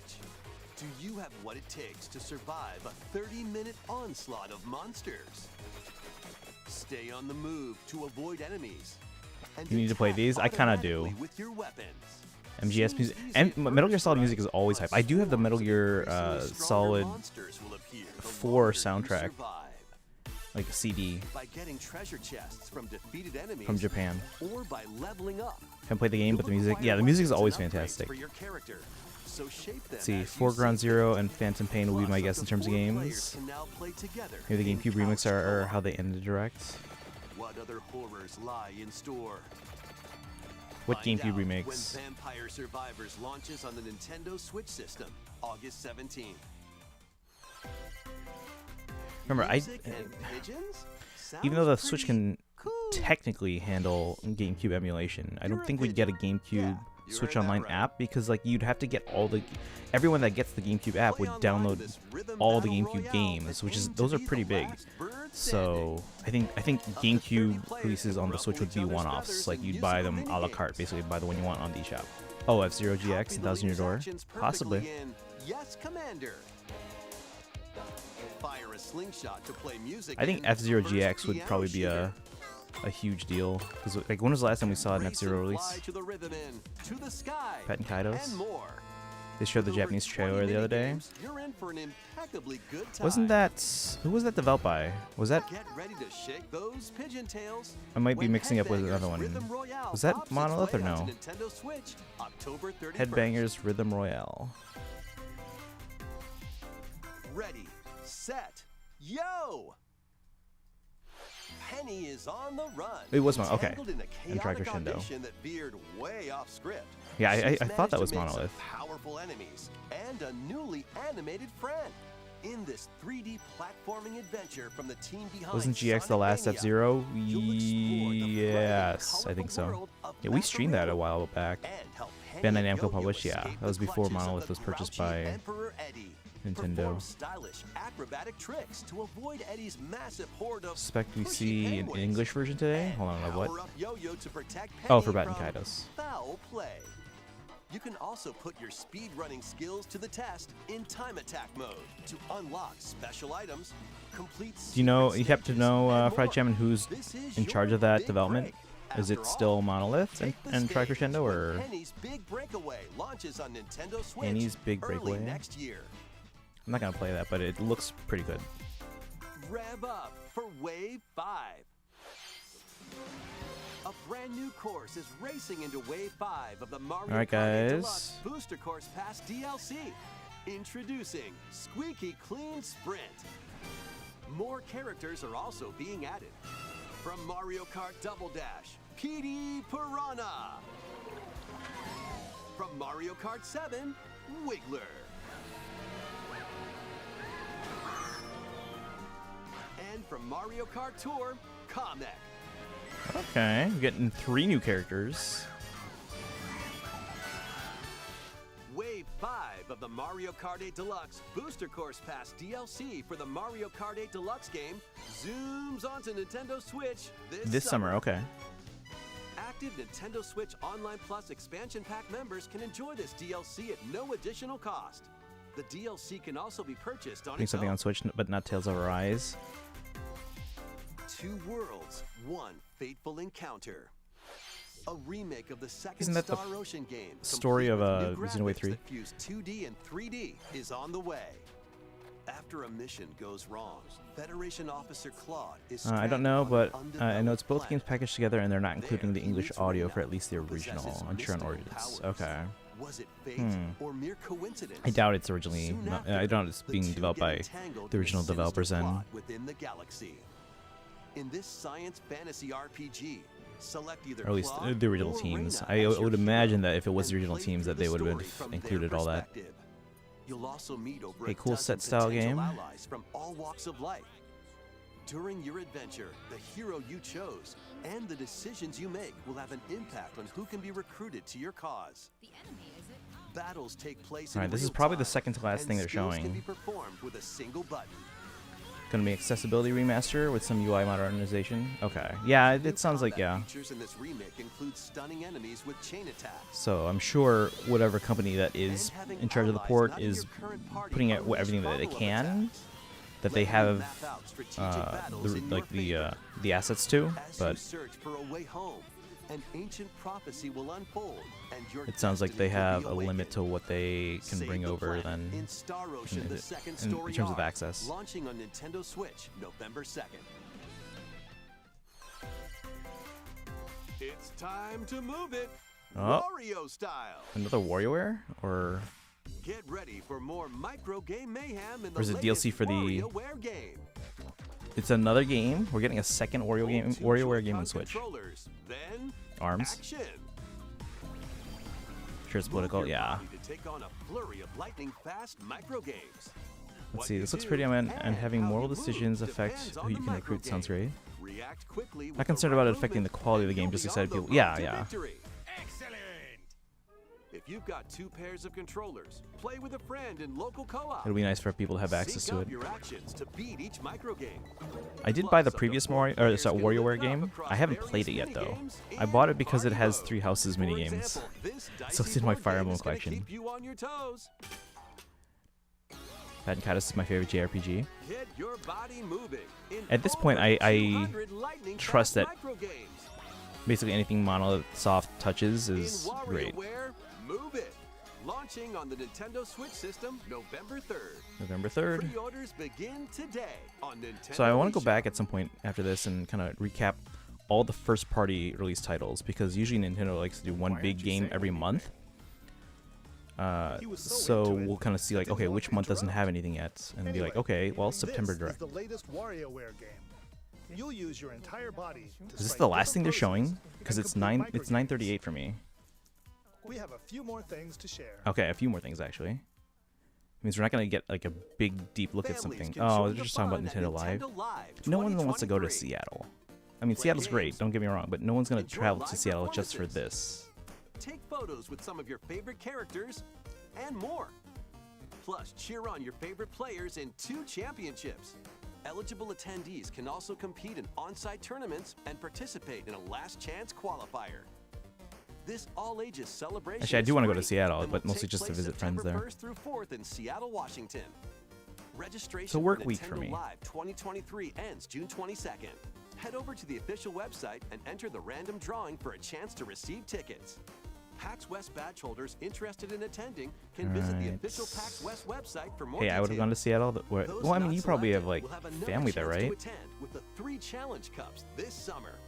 Do you have what it takes to survive a 30-minute onslaught of monsters? Stay on the move to avoid enemies. And You need to play attack these? I kinda do. automatically with your weapons. MGS Seems music. easy And at Metal Gear first, Solid right? music is always hype. I do have the Metal Gear Increasingly stronger Solid monsters will appear the 4 longer you soundtrack, survive. like a CD By getting treasure chests from defeated enemies from Japan. or by leveling up. Haven't played the game, You'll but the music, acquire yeah, the music is weapons always and upgrades fantastic. for your character. So shape them Let's see, as you Foreground see fit. Zero and Phantom Pain will be Plus, my up guess to in terms of 4 players games. can now play together Maybe the in GameCube remix couch are co-op. how they ended direct. What other horrors lie in store? What Find GameCube out when remakes? Vampire Survivors launches on the Nintendo Switch system, August 17th. Remember, Music and pigeons? even though the Sounds Switch pretty can cool. technically handle GameCube emulation. I don't think we'd get a GameCube Switch Online app because like you'd have to get everyone that gets the GameCube app would download all the GameCube games, which is those are pretty big. So I think GameCube releases on the Switch would be one-offs. Like you'd buy them a la carte, basically buy the one you want on the eShop. Oh, F-Zero GX, 1,000 Year Door, possibly. Yes, Commander. Fire a slingshot to play music. I think F-Zero GX would probably be a huge deal. Because like when was the last time we saw an F-Zero release? Pet and Kaidos. They showed the Japanese trailer the other day. Wasn't that... Who was that developed by? Was that... I might be mixing up with another one. Was that Monolith or no? Headbangers Rhythm Royale. Ready, set, yo! Penny is on the run. It was okay. And Try Crescendo. Yeah, I thought that was Monolith. Powerful enemies and a newly animated friend in this 3D platforming adventure from the team behind. Wasn't GX the last F-Zero? Yes, I think so. Yeah, we streamed that a while back. Bandai Namco published. Yeah, that was before Monolith was purchased by Nintendo. Expect we see an English version today? Hold on, what? Oh, for Bat and Kaidos. Foul play. You can also put your speed running skills to the test in time attack mode to unlock special items, complete. Do you know? You have to know, Fried Chairman, who's in charge of that development? Is it still Monolith and Try Crescendo, or Penny's Big Breakaway launches on Nintendo Switch Penny's Big Breakaway next year. I'm not gonna play that, but it looks pretty good. Rev up for Wave 5. A brand new course is racing into Wave 5 of the Mario Kart 8 Deluxe Booster Course Pass DLC. Introducing Squeaky Clean Sprint. More characters are also being added. From Mario Kart Double Dash, PD Piranha. From Mario Kart 7, Wiggler. And from Mario Kart Tour, Kamek. Okay, we're getting 3 new characters. Wave 5 of the Mario Kart 8 Deluxe Booster Course Pass DLC for the Mario Kart 8 Deluxe game zooms onto Nintendo Switch this summer. Okay. Active Nintendo Switch Online Plus expansion pack members can enjoy this DLC at no additional cost. The DLC can also be purchased on Doing something on Switch, but not Tales of Arise. 2 worlds, 1 fateful encounter. A remake of the second Isn't that the Star Ocean game, story of Xenoblade 3? that fuse 2D and 3D is on the way. After a mission goes wrong, Federation Officer Claude is I don't know, but I know it's both games packaged together, and they're not including the English audio for at least the original. Unsure on Origins. Okay. Was it fate or mere coincidence? I doubt it's originally. I doubt it's being developed by the original developers. And within the galaxy. In this science fantasy RPG, select either or at least the original teams. I would imagine that if it was the original teams, that they would have included all that. You'll also meet over a cool set style game. Allies from all walks of life. During your adventure, the hero you chose and the decisions you make will have an impact on who can be recruited to your cause. The enemy, is it? Battles take place. All right, this is probably the second to last thing they're showing. Can be performed with a single button. Gonna be accessibility remaster with some UI modernization. Okay, yeah, it sounds like Features in this remake include stunning enemies with chain attacks. So I'm sure whatever company that is in charge of the port is putting out everything that they can, that they have the assets to. But an ancient prophecy will unfold, and it sounds like they have a limit to what they can bring over then in Star Ocean, in the second story terms of access. Launching on Nintendo Switch November 2nd. It's time to move it. Wario style. Another WarioWare, or get ready for more micro game mayhem in the or is it DLC for the WarioWare game. It's another game. We're getting a second WarioWare game on Switch. Then ARMS. Action. Sure it's political, yeah. To take on a flurry of lightning fast micro games. Let's see, this looks pretty. And having moral decisions affect who you can recruit sounds great. React quickly with Not the concerned right about it affecting the movement, quality of the and game, you'll just be excited on the people. road Yeah, to yeah. victory. If you've got 2 pairs of controllers, play with a friend in local co-op. It'll be nice for people to have access Sync to up it. your actions to beat each micro game. I did buy the previous Mario, or sorry, WarioWare game. I haven't played it yet though. I bought it because it has 3 houses mini games, so it's in my Fire Emblem collection. Keep you on your toes. Bad Caddis is my favorite JRPG. Get your body moving in At this point, over I 200 lightning trust fast that micro games. basically anything Monolith Soft touches In is great. WarioWare, Move It. Launching on the Nintendo Switch system November 3rd. November 3rd. Pre-orders begin today on Nintendo. So I want to go eShop. back at some point after this and kind of recap all the first-party release titles, because usually Nintendo likes to do one big game every month. So we'll kind of see like, okay, which month doesn't have anything yet, and be like, okay, well, September This Direct. is the latest WarioWare game. You'll use your entire body to Is this strike the last thing different they're showing? poses Because and it's complete 9:38 for me. We have a few more things to share. Okay, a few more things actually. Means we're not gonna get like a big deep look at Families something. can Oh, join they're the just talking about fun at Nintendo Live. Nintendo Live No one wants to go to 2023. Seattle. I mean, Seattle's great. Don't get me wrong, but no one's gonna Enjoy travel live to Seattle just for performances. this. Take photos with some of your favorite characters and more. Plus, cheer on your favorite players in 2 championships. Eligible attendees can also compete in on-site tournaments and participate in a last chance qualifier. This all-ages celebration Actually, I do is want to go to free Seattle, and but will mostly take just to place visit friends September there. 1st through 4th in Seattle, Washington. Registration It's a work for week for Nintendo me. Live 2023 ends June 22nd. Head over to the official website and enter the random drawing for a chance to receive tickets. PAX West badge holders interested in attending can visit the Alright. official PAX West website for more Hey, I would have gone to details. Seattle. Those Well, I mean, not you probably have selected like will have another family there, chance to right? attend with the 3 challenge cups this summer.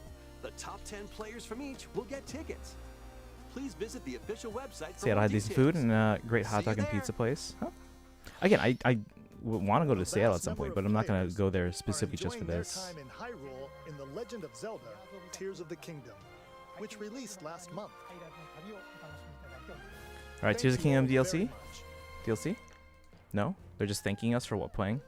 The top 10 players from each will get tickets. Please visit the official website for Seattle more had decent food details. and a great See hot you dog and there. pizza place. Huh? Again, I want to go to A Seattle at vast some point, number but of I'm not going to players go there are specifically just for enjoying their this. time in Hyrule in The Legend of Zelda: Tears of the Kingdom, which released last month. All right, Tears of the Thank you Kingdom all very DLC? much. DLC? No? They're just thanking us for what playing?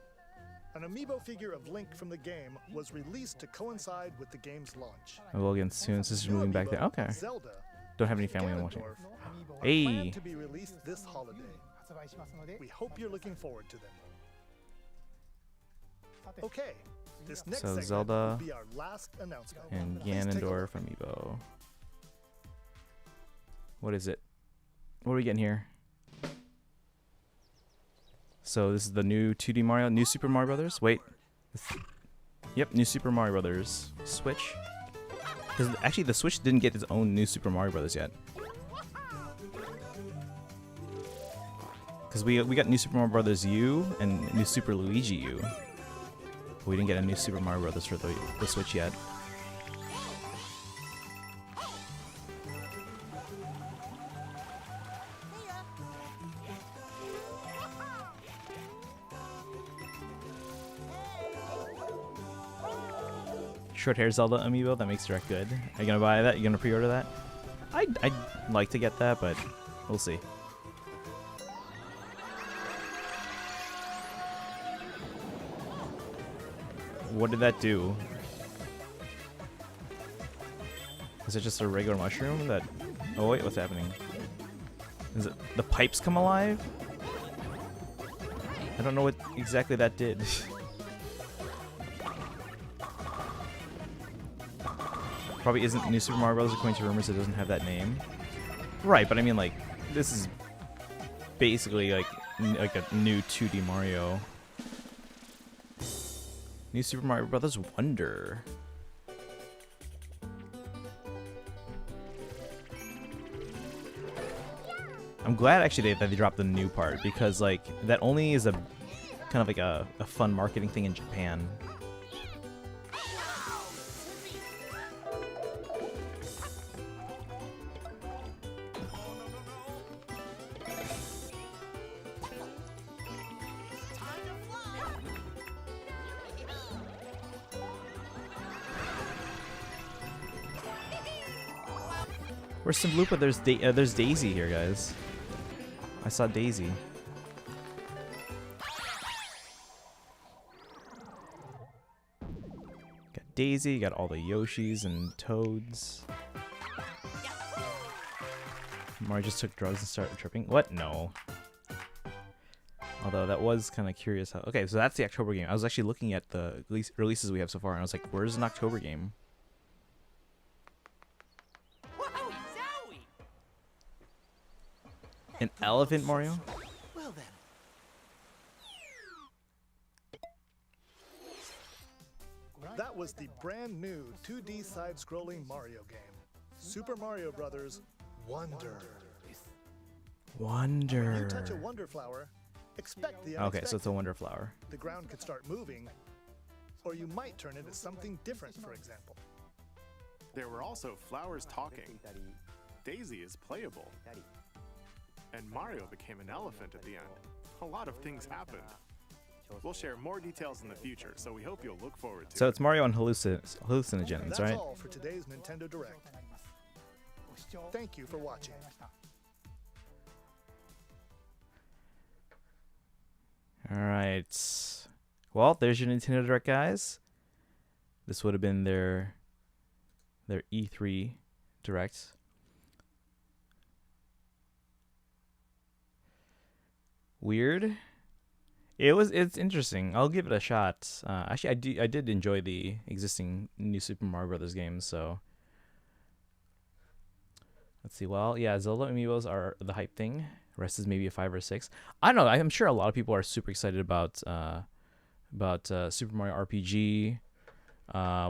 An amiibo figure of Link from the game was released to coincide with the game's launch. I will again soon. Since New you're moving back there. amiibo, Okay. Zelda, Don't have any family in Washington. Ganondorf, are Hey. planned to be released this holiday. We hope you're looking forward to them. Okay, this next So segment Zelda will be our last announcement. And Please take a Ganondorf look. amiibo. What is it? What are we getting here? So this is the new 2D Mario, new Super Mario Brothers. Wait. Yep, new Super Mario Brothers Switch. Because actually, the Switch didn't get its own new Super Mario Brothers yet. Because we got new Super Mario Brothers U and new Super Luigi U. But we didn't get a new Super Mario Brothers for the Switch yet. Short hair Zelda amiibo, that makes Direct good. Are you gonna buy that? You gonna pre-order that? I'd like to get that, but we'll see. What did that do? Is it just a regular mushroom that... Oh wait, what's happening? Is it the pipes come alive? I don't know what exactly that did. Probably isn't New Super Mario Bros. According to rumors, it doesn't have that name. Right, but I mean, like, this is basically like a new 2D Mario. New Super Mario Bros. Wonder. I'm glad actually that they dropped the new part, because like that only is a kind of like a fun marketing thing in Japan. Where's Simbloopa? There's Daisy here, guys. I saw Daisy. God Daisy. You got all the Yoshis and Toads. Mario just took drugs and started tripping. What? No. Although that was kind of curious. How. Okay, so that's the October game. I was actually looking at the releases we have so far, and I was like, "Where's an October game?" An elephant Mario? Well then. That was the brand new 2D side-scrolling Mario game, Super Mario Bros. Wonder. Wonder. When you touch a Wonder Flower, expect the unexpected. Okay, so it's a Wonder Flower. The ground could start moving, or you might turn into something different, for example. There were also flowers talking. Daisy is playable. And Mario became an elephant at the end. A lot of things happened. We'll share more details in the future, so we hope you'll look forward to it. So it's Mario on hallucinogens, That's right? all for today's Nintendo Direct. Thank you for watching. All right. Well, there's your Nintendo Direct, guys. This would have been their E3 Direct. Weird. It's interesting. I'll give it a shot. Actually, I did enjoy the existing new Super Mario Brothers games. So let's see. Well, yeah, Zelda amiibos are the hype thing. Rest is maybe a 5 or 6. I don't know. I'm sure a lot of people are super excited about Super Mario RPG.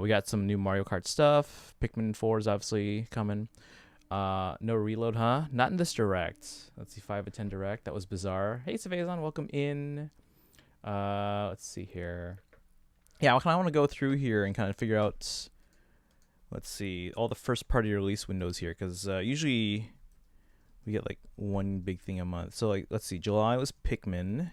We got some new Mario Kart stuff. Pikmin 4 is obviously coming. No reload, huh? Not in this direct. Let's see, 5 of 10 direct. That was bizarre. Hey, Savazon, welcome in. Let's see here. Yeah, I want to go through here and kind of figure out, let's see, all the first party release windows here, because usually we get like one big thing a month. So like, let's see, July was Pikmin.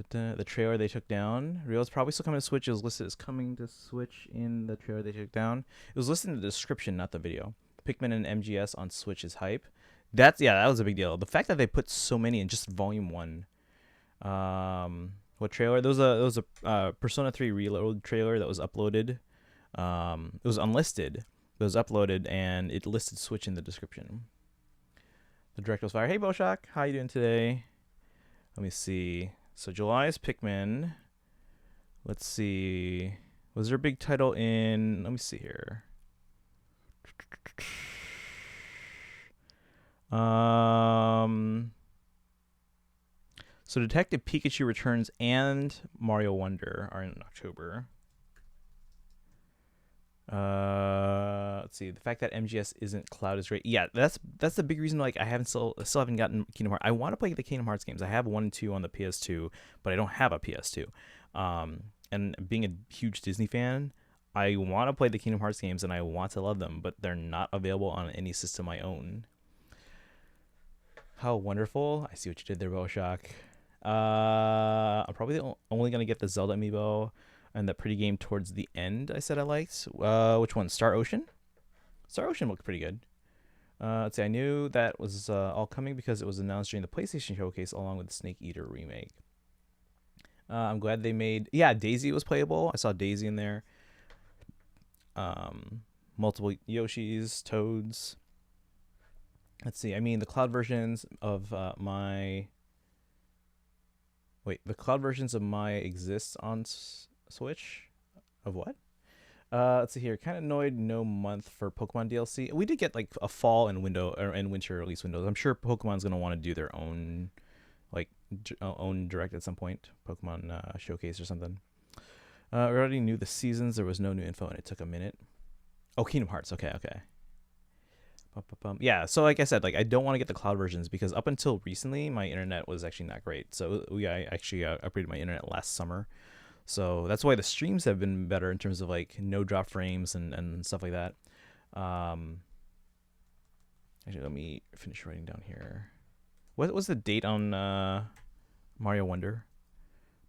The trailer they took down. Real's probably still coming to Switch. It was listed as coming to Switch in the trailer they took down. It was listed in the description, not the video. Pikmin and MGS on Switch is hype. That was a big deal. The fact that they put so many in just Volume 1. What trailer? There was a Persona 3 Reload trailer that was uploaded. It was unlisted. It was uploaded, and it listed Switch in the description. The direct was fire. Hey, Boshak. How you doing today? Let me see. So July is Pikmin. Let's see. Was there a big title in... Let me see here. So Detective Pikachu Returns and Mario Wonder are in October. Let's see. The fact that MGS isn't cloud is great. Yeah, that's the big reason. Like, I still haven't gotten Kingdom Hearts. I want to play the Kingdom Hearts games. I have 1 and 2 on the PS2, but I don't have a PS2. And being a huge Disney fan, I want to play the Kingdom Hearts games and I want to love them, but they're not available on any system I own. How wonderful! I see what you did there, Boshock. I'm probably only gonna get the Zelda amiibo and that pretty game towards the end. I said I liked. Which one? Star Ocean. Star Ocean looked pretty good. Let's see. I knew that was all coming because it was announced during the PlayStation Showcase along with the Snake Eater remake. I'm glad they made. Yeah, Daisy was playable. I saw Daisy in there. Multiple Yoshis, Toads. Let's see. I mean, the cloud versions of my exists on Switch. Of what? Let's see here. Kind of annoyed no month for Pokemon DLC. We did get like a fall and winter release windows. I'm sure Pokemon's gonna want to do their own own direct at some point. Pokemon showcase or something. We already knew the seasons. There was no new info and it took a minute. Oh, Kingdom Hearts. Okay. Yeah, so like I said, like I don't want to get the cloud versions because up until recently my internet was actually not great. So I actually upgraded my internet last summer. So that's why the streams have been better in terms of like no drop frames and stuff like that. Actually, let me finish writing down here. What was the date on Mario Wonder?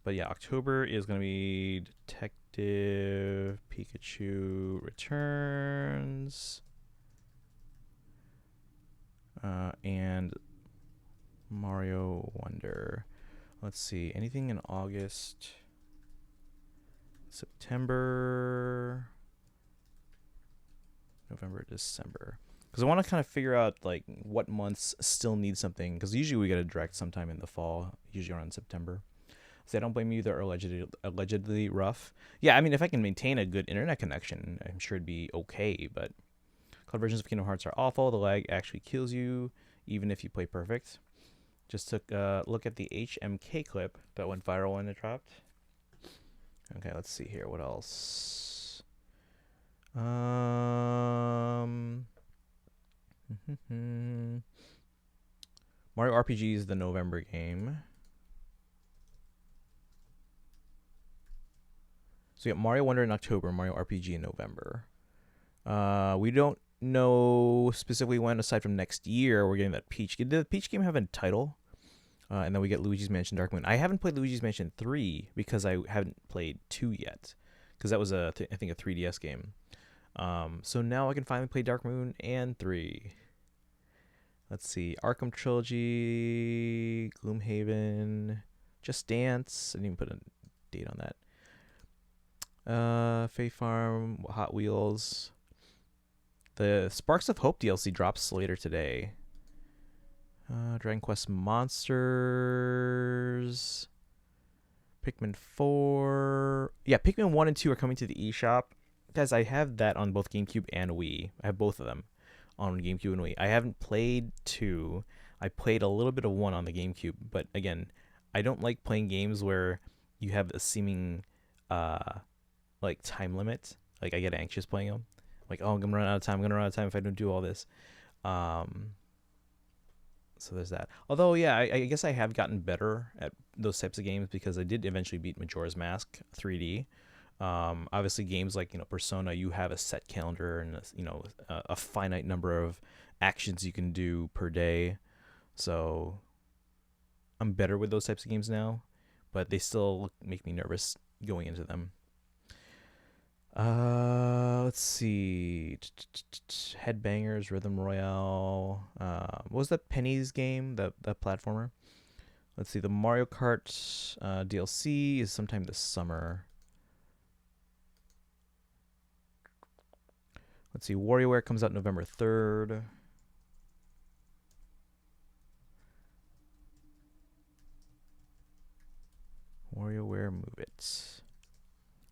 But yeah, October is going to be Detective Pikachu Returns. And Mario Wonder. Let's see. Anything in August? September, November, December. Because I want to kind of figure out like what months still need something. Because usually we get a direct sometime in the fall, usually around September. So I don't blame you. They're allegedly rough. Yeah, I mean, if I can maintain a good internet connection, I'm sure it'd be okay. But cloud versions of Kingdom Hearts are awful. The lag actually kills you, even if you play perfect. Just took a look at the HMK clip that went viral when it dropped. Okay, let's see here. What else? Mario RPG is the November game. So we got Mario Wonder in October, Mario RPG in November. We don't know specifically when, aside from next year, we're getting that Peach. Did the Peach game have a title? And then we get Luigi's Mansion Dark Moon. I haven't played Luigi's Mansion 3 because I haven't played 2 yet. Because that was, I think, a 3DS game. So now I can finally play Dark Moon and 3. Let's see. Arkham Trilogy, Gloomhaven, Just Dance. I didn't even put a date on that. Fae Farm, Hot Wheels. The Sparks of Hope DLC drops later today. Dragon Quest Monsters. Pikmin 4. Yeah, Pikmin 1 and 2 are coming to the eShop. Guys, I have that on both GameCube and Wii. I have both of them on GameCube and Wii. I haven't played 2. I played a little bit of 1 on the GameCube. But again, I don't like playing games where you have a seeming like time limit. Like I get anxious playing them. Like, oh, I'm gonna run out of time. If I don't do all this. So there's that. Although, yeah, I guess I have gotten better at those types of games because I did eventually beat Majora's Mask 3D. Obviously, games like Persona, you have a set calendar and a finite number of actions you can do per day. So I'm better with those types of games now, but they still make me nervous going into them. Let's see. Headbangers, Rhythm Royale. What was that Penny's game? That platformer? Let's see. The Mario Kart DLC is sometime this summer. Let's see. WarioWare comes out November 3rd. WarioWare Move It.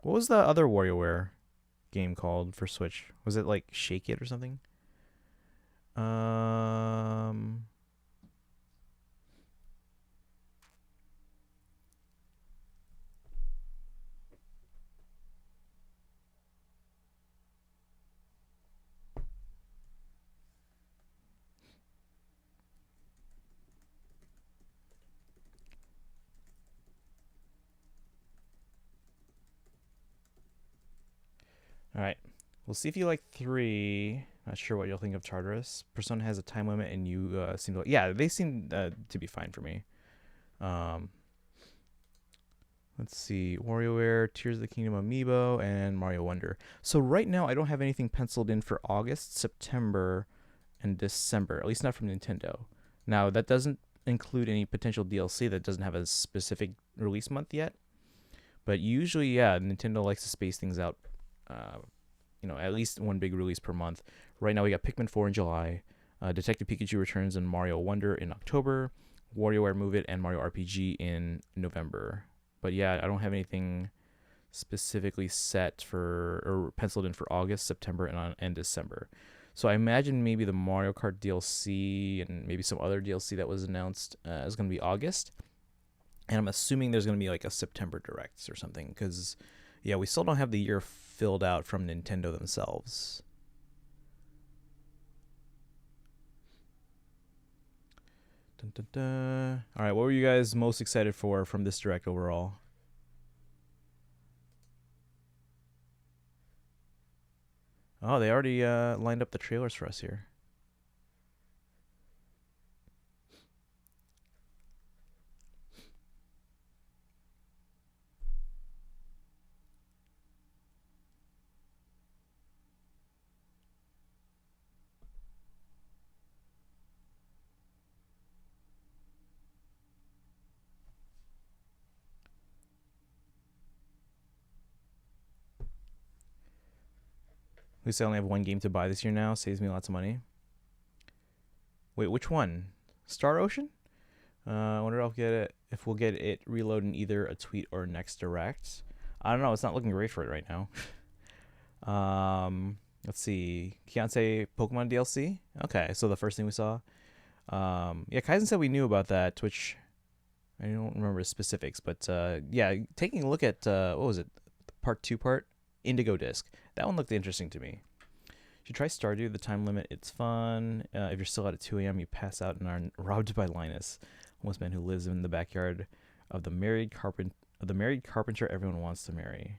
What was the other WarioWare game called for Switch? Was it like Shake It or something? All right. We'll see if you like 3. Not sure what you'll think of Tartarus. Persona has a time limit, and you seem to like... Yeah, they seem to be fine for me. Let's see. WarioWare, Tears of the Kingdom Amiibo, and Mario Wonder. So right now, I don't have anything penciled in for August, September, and December. At least not from Nintendo. Now, that doesn't include any potential DLC that doesn't have a specific release month yet. But usually, yeah, Nintendo likes to space things out. At least one big release per month. Right now we got Pikmin 4 in July, Detective Pikachu Returns and Mario Wonder in October, WarioWare Move It and Mario RPG in November. But yeah, I don't have anything specifically set for or penciled in for August, September, and December. So I imagine maybe the Mario Kart DLC and maybe some other DLC that was announced is going to be August. And I'm assuming there's going to be like a September Directs or something because... Yeah, we still don't have the year filled out from Nintendo themselves. Dun, dun, dun. All right, what were you guys most excited for from this Direct overall? Oh, they already lined up the trailers for us here. At least I only have one game to buy this year now. Saves me lots of money. Wait, which one? Star Ocean? I wonder if we'll get it reload in either a tweet or next direct. I don't know. It's not looking great for it right now. Let's see. Fiance Pokemon DLC. Okay, so the first thing we saw. Yeah, Kaizen said we knew about that, which I don't remember the specifics, but yeah, taking a look at what was it? Part 2 Indigo Disc. That one looked interesting to me. You should try Stardew. The time limit, it's fun. If you're still out at 2 a.m., you pass out and are robbed by Linus, a homeless man who lives in the backyard of the married carpenter everyone wants to marry.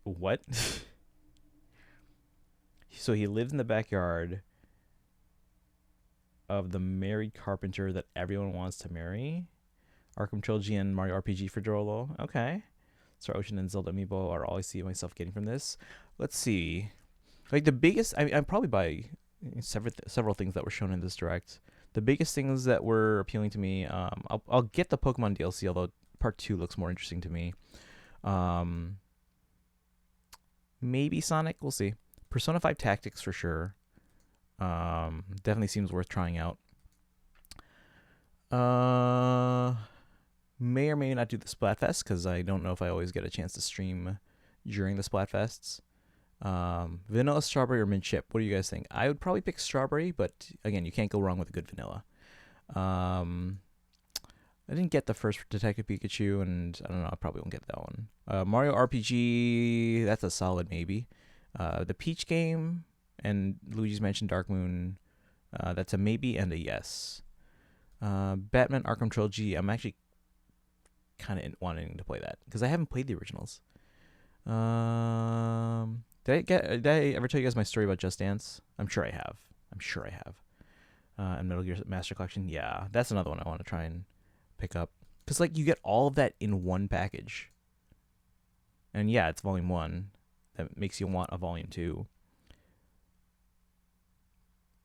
What? So he lives in the backyard of the married carpenter that everyone wants to marry? Arkham Trilogy and Mario RPG for Drolo. Okay. Star Ocean and Zelda Amiibo are all I see myself getting from this. Let's see. Like the biggest, I'm probably by several things that were shown in this direct. The biggest things that were appealing to me, I'll get the Pokemon DLC, although Part 2 looks more interesting to me. Maybe Sonic, we'll see. Persona 5 Tactics for sure. Definitely seems worth trying out. May or may not do the Splatfest because I don't know if I always get a chance to stream during the Splatfests. Vanilla, strawberry, or mint chip. What do you guys think? I would probably pick strawberry, but again, you can't go wrong with a good vanilla. I didn't get the first Detective Pikachu, and I don't know, I probably won't get that one. Mario RPG, that's a solid maybe. The Peach game, and Luigi's Mansion Dark Moon, that's a maybe and a yes. Batman Arkham Trilogy, I'm actually kind of wanting to play that, because I haven't played the originals. Did I ever tell you guys my story about Just Dance? I'm sure I have. And Metal Gear Master Collection, yeah, that's another one I want to try and pick up. Because, like, you get all of that in one package. And yeah, it's Volume 1. That makes you want a Volume 2.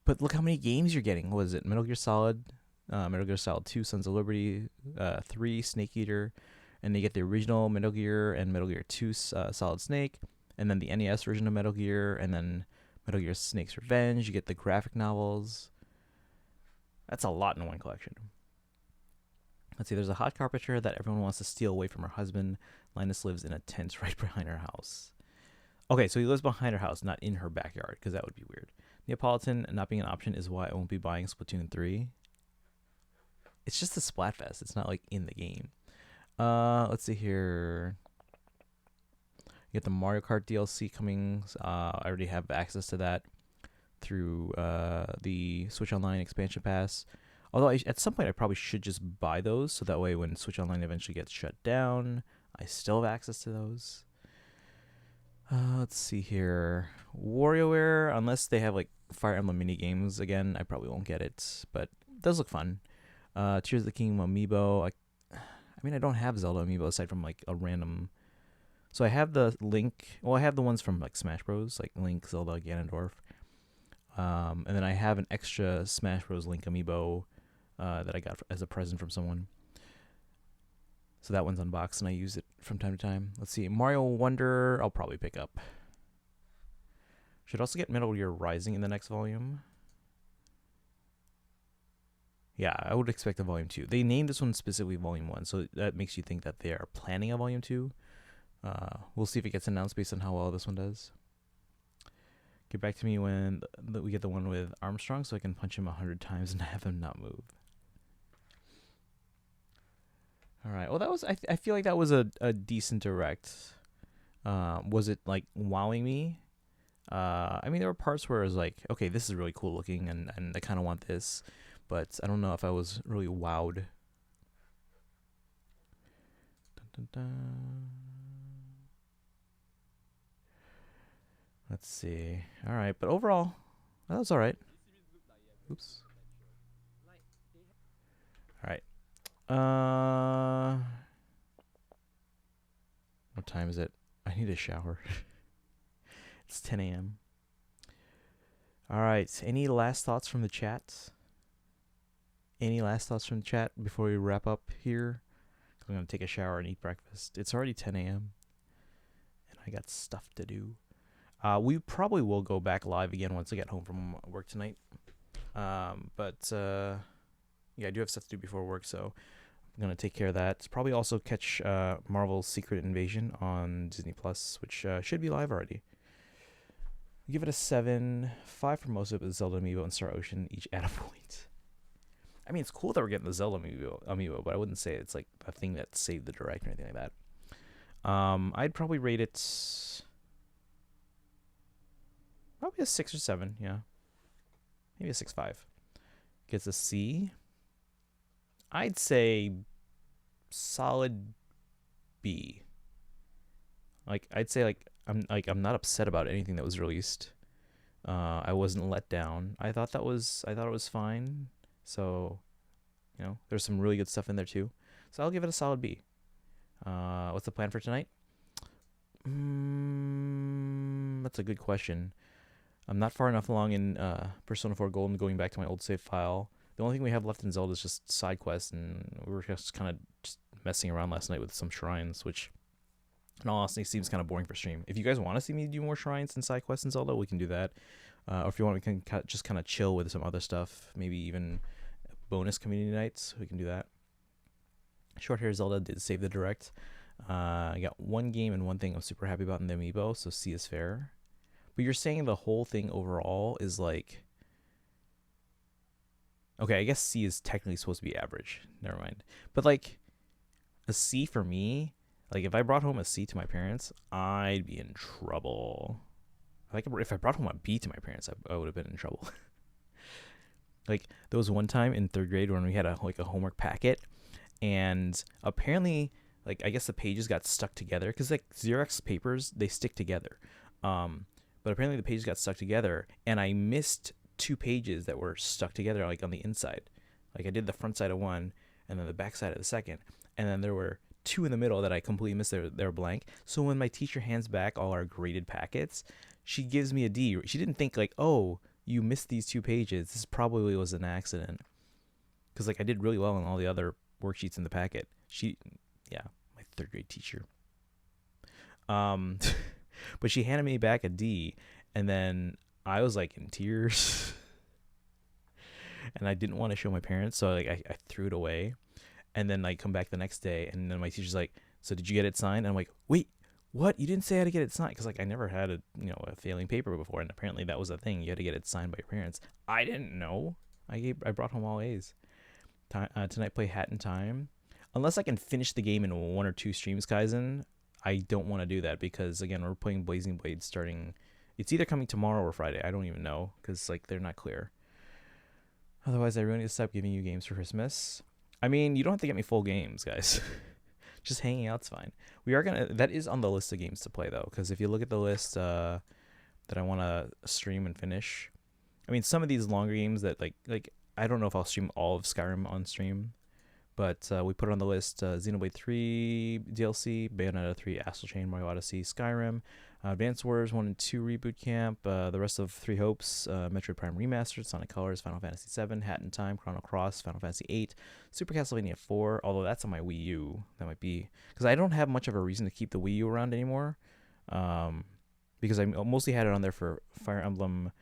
But look how many games you're getting. What was it? Metal Gear Solid 2, Sons of Liberty, 3, Snake Eater, and they get the original Metal Gear and Metal Gear 2 Solid Snake, and then the NES version of Metal Gear, and then Metal Gear Snake's Revenge. You get the graphic novels. That's a lot in one collection. Let's see, there's a hot carpenter that everyone wants to steal away from her husband. Linus lives in a tent right behind her house. Okay, so he lives behind her house, not in her backyard, because that would be weird. Neapolitan not being an option is why I won't be buying Splatoon 3. It's just a Splatfest. It's not like in the game. Let's see here. You get the Mario Kart DLC coming. I already have access to that through the Switch Online expansion pass. Although at some point I probably should just buy those, so that way when Switch Online eventually gets shut down, I still have access to those. Let's see here. WarioWare, unless they have like Fire Emblem mini games again, I probably won't get it, but it does look fun. Tears of the Kingdom Amiibo. I mean, I don't have Zelda Amiibo aside from like a random. So I have the Link. Well, I have the ones from like Smash Bros, like Link, Zelda, Ganondorf. And then I have an extra Smash Bros Link Amiibo that I got as a present from someone. So that one's unboxed and I use it from time to time. Let's see. Mario Wonder, I'll probably pick up. Should also get Metal Gear Rising in the next volume. Yeah, I would expect a Volume 2. They named this one specifically Volume 1, so that makes you think that they are planning a Volume 2. We'll see if it gets announced based on how well this one does. Get back to me when we get the one with Armstrong so I can punch him 100 times and have him not move. All right. Well, that was. I feel like that was a decent direct. Was it like wowing me? I mean, there were parts where I was like, okay, this is really cool looking, and I kind of want this, but I don't know if I was really wowed. Dun, dun, dun. Let's see. All right, but overall, that was all right. Oops. All right. What time is it? I need a shower. It's 10 a.m. All right. Any last thoughts from the chat? Any last thoughts from the chat before we wrap up here? I'm going to take a shower and eat breakfast. It's already 10 a.m. and I got stuff to do. We probably will go back live again once I get home from work tonight. But yeah, I do have stuff to do before work, so I'm gonna take care of that. Probably also catch Marvel's Secret Invasion on Disney Plus, which should be live already. Give it a 7. 5 for most of it with Zelda Amiibo and Star Ocean, each at a point. I mean, it's cool that we're getting the Zelda Amiibo, but I wouldn't say it's like a thing that saved the direct or anything like that. I'd probably rate it probably a 6 or 7, yeah. Maybe a 6.5. Gets a C. I'd say solid B. Like I'd say I'm not upset about anything that was released. I wasn't let down. I thought it was fine. So, you know, there's some really good stuff in there too. So I'll give it a solid B. What's the plan for tonight? That's a good question. I'm not far enough along in Persona 4 Golden going back to my old save file. The only thing we have left in Zelda is just side quests, and we were just kind of just messing around last night with some shrines, which in all honesty seems kind of boring for stream. If you guys want to see me do more shrines and side quests in Zelda, we can do that. Or if you want, we can just kind of chill with some other stuff, maybe even bonus community nights. We can do that. Short Hair Zelda did save the direct. I got one game and one thing I'm super happy about in the Amiibo, so C is fair. But you're saying the whole thing overall is like... Okay, I guess C is technically supposed to be average. Never mind. But like, a C for me, like if I brought home a C to my parents, I'd be in trouble. Like if I brought home a B to my parents, I would have been in trouble. Like there was one time in 3rd grade when we had a homework packet, and apparently, like I guess the pages got stuck together because like Xerox papers, they stick together. But apparently the pages got stuck together, and I missed 2 pages that were stuck together like on the inside. Like I did the front side of one and then the back side of the second, and then there were 2 in the middle that I completely missed. They were blank. So when my teacher hands back all our graded packets, she gives me a D. She didn't think like, oh, you missed these 2 pages. This probably was an accident, because like I did really well on all the other worksheets in the packet. My 3rd grade teacher. But she handed me back a D, and then I was like in tears, and I didn't want to show my parents, so like I threw it away, and then I come back the next day, and then my teacher's like, "So did you get it signed?" And I'm like, "Wait, what? You didn't say I had to get it signed?" Because like I never had a failing paper before, and apparently that was a thing. You had to get it signed by your parents. I didn't know. I brought home all A's. Tonight play Hat in Time. Unless I can finish the game in 1 or 2 streams, Kaizen, I don't want to do that, because again, we're playing Blazing Blade starting. It's either coming tomorrow or Friday. I don't even know, because like they're not clear. Otherwise, I really need to stop giving you games for Christmas. I mean, you don't have to get me full games, guys. Just hanging out's fine. That is on the list of games to play though, because if you look at the list that I want to stream and finish, I mean, some of these longer games that like I don't know if I'll stream all of Skyrim on stream, but we put it on the list: Xenoblade 3 DLC, Bayonetta 3, Astral Chain, Mario Odyssey, Skyrim, Advance Wars 1 and 2 Reboot Camp, the rest of Three Hopes, Metroid Prime Remastered, Sonic Colors, Final Fantasy 7, Hat in Time, Chrono Cross, Final Fantasy 8, Super Castlevania 4, although that's on my Wii U. That might be... Because I don't have much of a reason to keep the Wii U around anymore, because I mostly had it on there for Fire Emblem,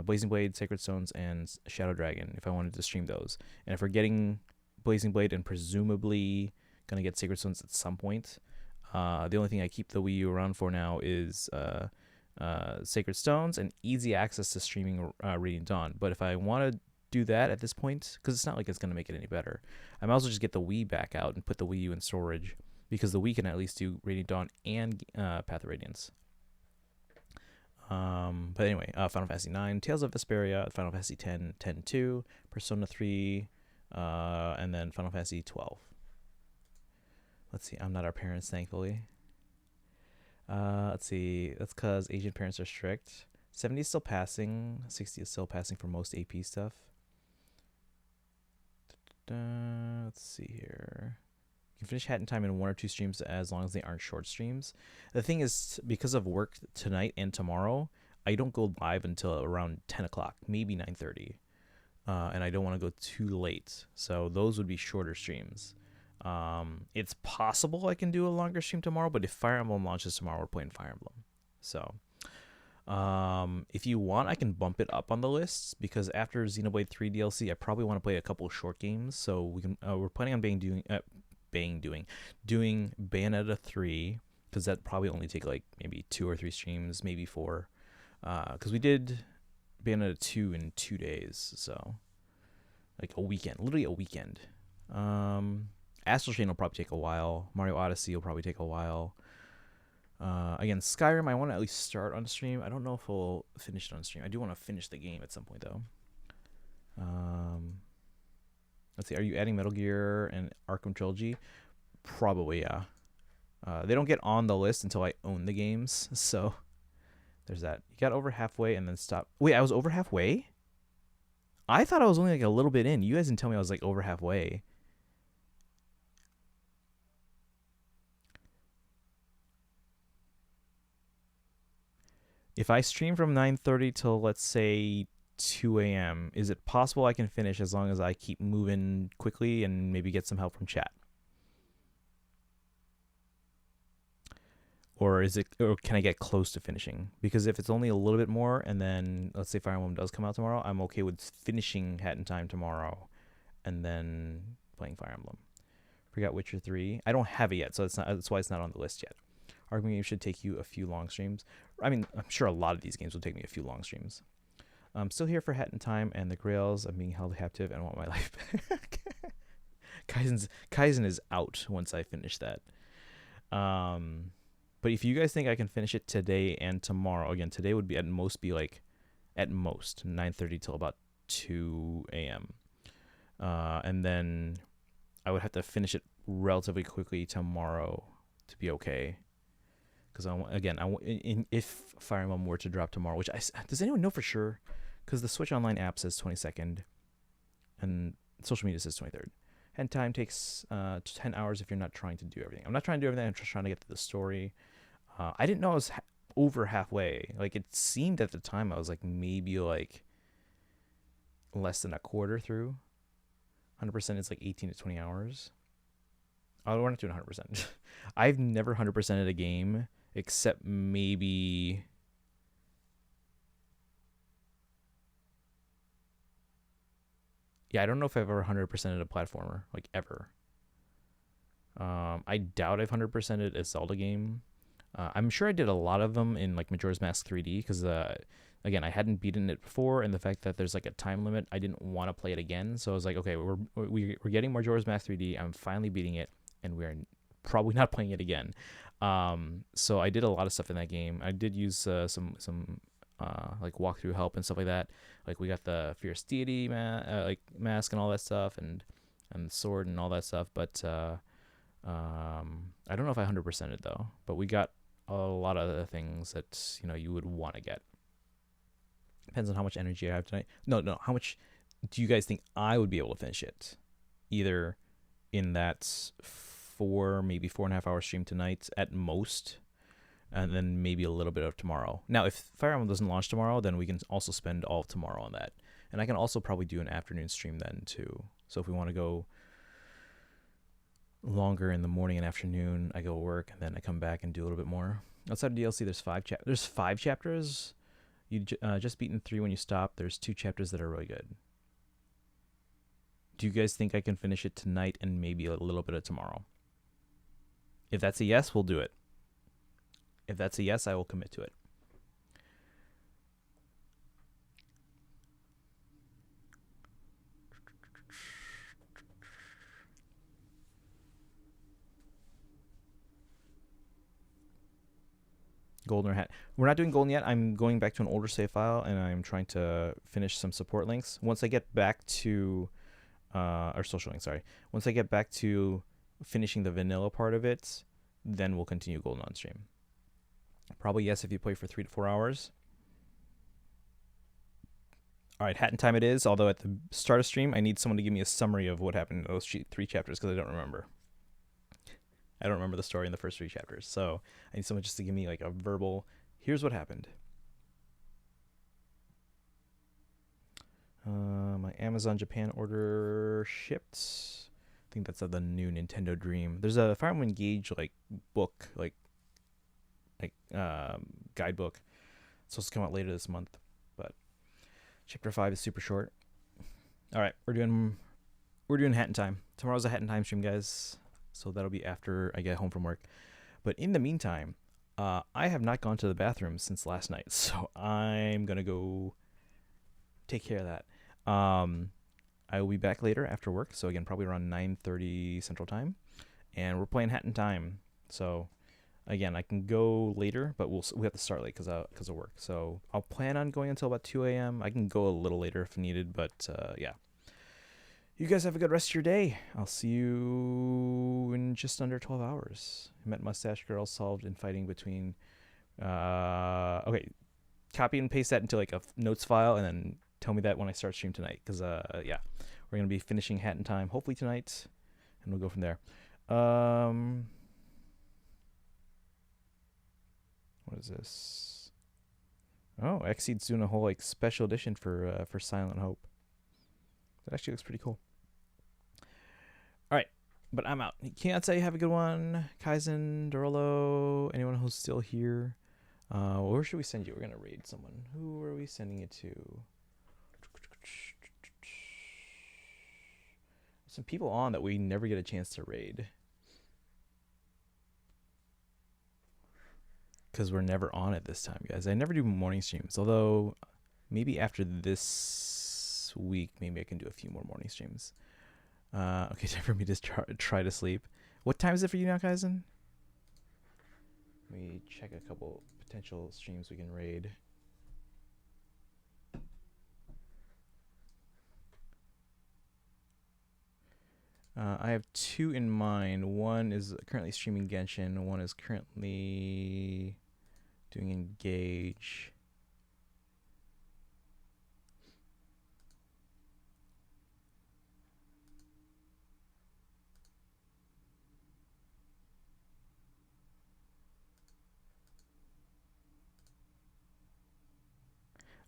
Blazing Blade, Sacred Stones, and Shadow Dragon, if I wanted to stream those. And if we're getting Blazing Blade and presumably going to get Sacred Stones at some point, the only thing I keep the Wii U around for now is Sacred Stones and easy access to streaming Radiant Dawn. But if I want to do that at this point, because it's not like it's going to make it any better, I might as well just get the Wii back out and put the Wii U in storage, because the Wii can at least do Radiant Dawn and Path of Radiance. But anyway, Final Fantasy 9, Tales of Vesperia, Final Fantasy 10, 10-2, Persona 3, and then Final Fantasy 12. Let's see, I'm not our parents, thankfully. Let's see, that's because Asian parents are strict. 70 is still passing, 60 is still passing for most AP stuff. Let's see here. You can finish Hat in Time in 1 or 2 streams as long as they aren't short streams. The thing is, because of work tonight and tomorrow, I don't go live until around 10 o'clock, maybe 9:30. And I don't want to go too late. So those would be shorter streams. It's possible I can do a longer stream tomorrow, but if Fire Emblem launches tomorrow, we're playing Fire Emblem. So If you want, I can bump it up on the lists because after Xenoblade 3 DLC, I probably want to play a couple short games. So we can. We're planning on doing Bayonetta 3 because that probably only take like maybe 2 or 3 streams, maybe 4. Because we did Bayonetta 2 in 2 days, so like a weekend, literally a weekend. Astral Chain will probably take a while. Mario Odyssey will probably take a while. Again, Skyrim, I want to at least start on stream. I don't know if we'll finish it on stream. I do want to finish the game at some point, though. Let's see. Are you adding Metal Gear and Arkham Trilogy? Probably, yeah. They don't get on the list until I own the games, so there's that. You got over halfway and then stop. Wait, I was over halfway? I thought I was only like a little bit in. You guys didn't tell me I was like over halfway. If I stream from 9:30 till, let's say, 2 a.m., is it possible I can finish as long as I keep moving quickly and maybe get some help from chat? Or can I get close to finishing? Because if it's only a little bit more, and then let's say Fire Emblem does come out tomorrow, I'm okay with finishing Hat in Time tomorrow, and then playing Fire Emblem. Forgot Witcher 3. I don't have it yet, so that's why it's not on the list yet. Arkham games should take you a few long streams. I mean, I'm sure a lot of these games will take me a few long streams. I'm still here for Hat in Time and the Grails. I'm being held captive and want my life back. Kaizen is out once I finish that. But if you guys think I can finish it today and tomorrow, again, today would be at most 9:30 till about 2 a.m. And then I would have to finish it relatively quickly tomorrow to be okay. Because if Fire Emblem were to drop tomorrow, does anyone know for sure? Because the Switch Online app says 22nd, and social media says 23rd. And time takes 10 hours if you're not trying to do everything. I'm not trying to do everything. I'm just trying to get to the story. I didn't know I was over halfway. Like, it seemed at the time I was like maybe like less than a quarter through. 100% is like 18 to 20 hours. Oh, we're not doing 100%. I've never 100%ed a game except maybe... Yeah, I don't know if I've ever 100%ed a platformer, like ever. I doubt I've 100%ed a Zelda game. I'm sure I did a lot of them in like Majora's Mask 3D because, again, I hadn't beaten it before, and the fact that there's like a time limit, I didn't want to play it again. So I was like, okay, we're getting Majora's Mask 3D. I'm finally beating it, and we're probably not playing it again. So I did a lot of stuff in that game. I did use some like walkthrough help and stuff like that. Like we got the Fierce Deity mask and all that stuff, and the sword and all that stuff. But I don't know if I 100%ed though. But we got a lot of the things that you would want to get. Depends on how much energy I have tonight. No. How much do you guys think I would be able to finish it? Either in that 4, maybe 4.5 hour stream tonight at most, and then maybe a little bit of tomorrow. Now, if Fire Emblem doesn't launch tomorrow, then we can also spend all of tomorrow on that. And I can also probably do an afternoon stream then too. So if we want to go longer in the morning and afternoon, I go work and then I come back and do a little bit more. Outside of DLC, there's 5 chapters. You just beaten 3 when you stop. There's 2 chapters that are really good. Do you guys think I can finish it tonight and maybe a little bit of tomorrow? If that's a yes, we'll do it. If that's a yes, I will commit to it. Golden Hat. We're not doing golden yet. I'm going back to an older save file, and I'm trying to finish some support links. Once I get back to, or social links, sorry. Once I get back to finishing the vanilla part of it, then we'll continue golden on stream. Probably yes if you play for 3 to 4 hours. All right, Hat in Time it is, although at the start of stream, I need someone to give me a summary of what happened in those 3 chapters because I don't remember. I don't remember the story in the first 3 chapters. So I need someone just to give me like a verbal, here's what happened. My Amazon Japan order shipped. I think that's the new Nintendo Dream. There's a Fire Emblem Engage like book, like guidebook supposed to come out later this month, but chapter 5 is super short. All right, we're doing Hat in Time. Tomorrow's a Hat in Time stream, guys, so that'll be after I get home from work. But in the meantime, I have not gone to the bathroom since last night, so I'm gonna go take care of that. I will be back later after work, so again, probably around 9:30 Central Time, and we're playing Hat in Time. So again, I can go later, but we have to start late because of work. So I'll plan on going until about 2 a.m. I can go a little later if needed, but yeah. You guys have a good rest of your day. I'll see you in just under 12 hours. Met Mustache Girl solved in fighting between... okay, copy and paste that into like a notes file, and then tell me that when I start stream tonight. Because, yeah, we're going to be finishing Hat in Time, hopefully tonight, and we'll go from there. What is this? Oh, Xseed's doing a whole like special edition for Silent Hope. That actually looks pretty cool. All right, but I'm out. Can't say have a good one. Kaizen, Dorolo, anyone who's still here. Where should we send you? We're gonna raid someone. Who are we sending it to? Some people on that we never get a chance to raid. Because we're never on it this time, guys. I never do morning streams, although maybe after this week, maybe I can do a few more morning streams. Okay, time for me to try to sleep. What time is it for you now, Kaizen? Let me check a couple potential streams we can raid. I have 2 in mind. One is currently streaming Genshin. One is currently doing Engage.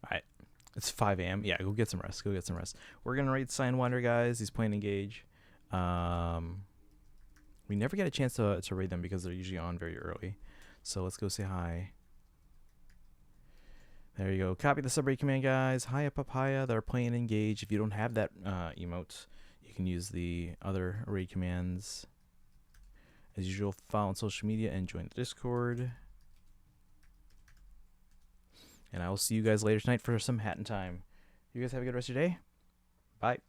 Alright. It's 5 a.m. Yeah, go get some rest. Go get some rest. We're going to raid Signwinder, guys. He's playing Engage. We never get a chance to raid them because they're usually on very early. So let's go say hi. There you go. Copy the subraid command, guys. Hiya Papaya. They're playing Engage. If you don't have that emote, you can use the other raid commands. As usual, follow on social media and join the Discord. And I will see you guys later tonight for some Hat in Time. You guys have a good rest of your day. Bye.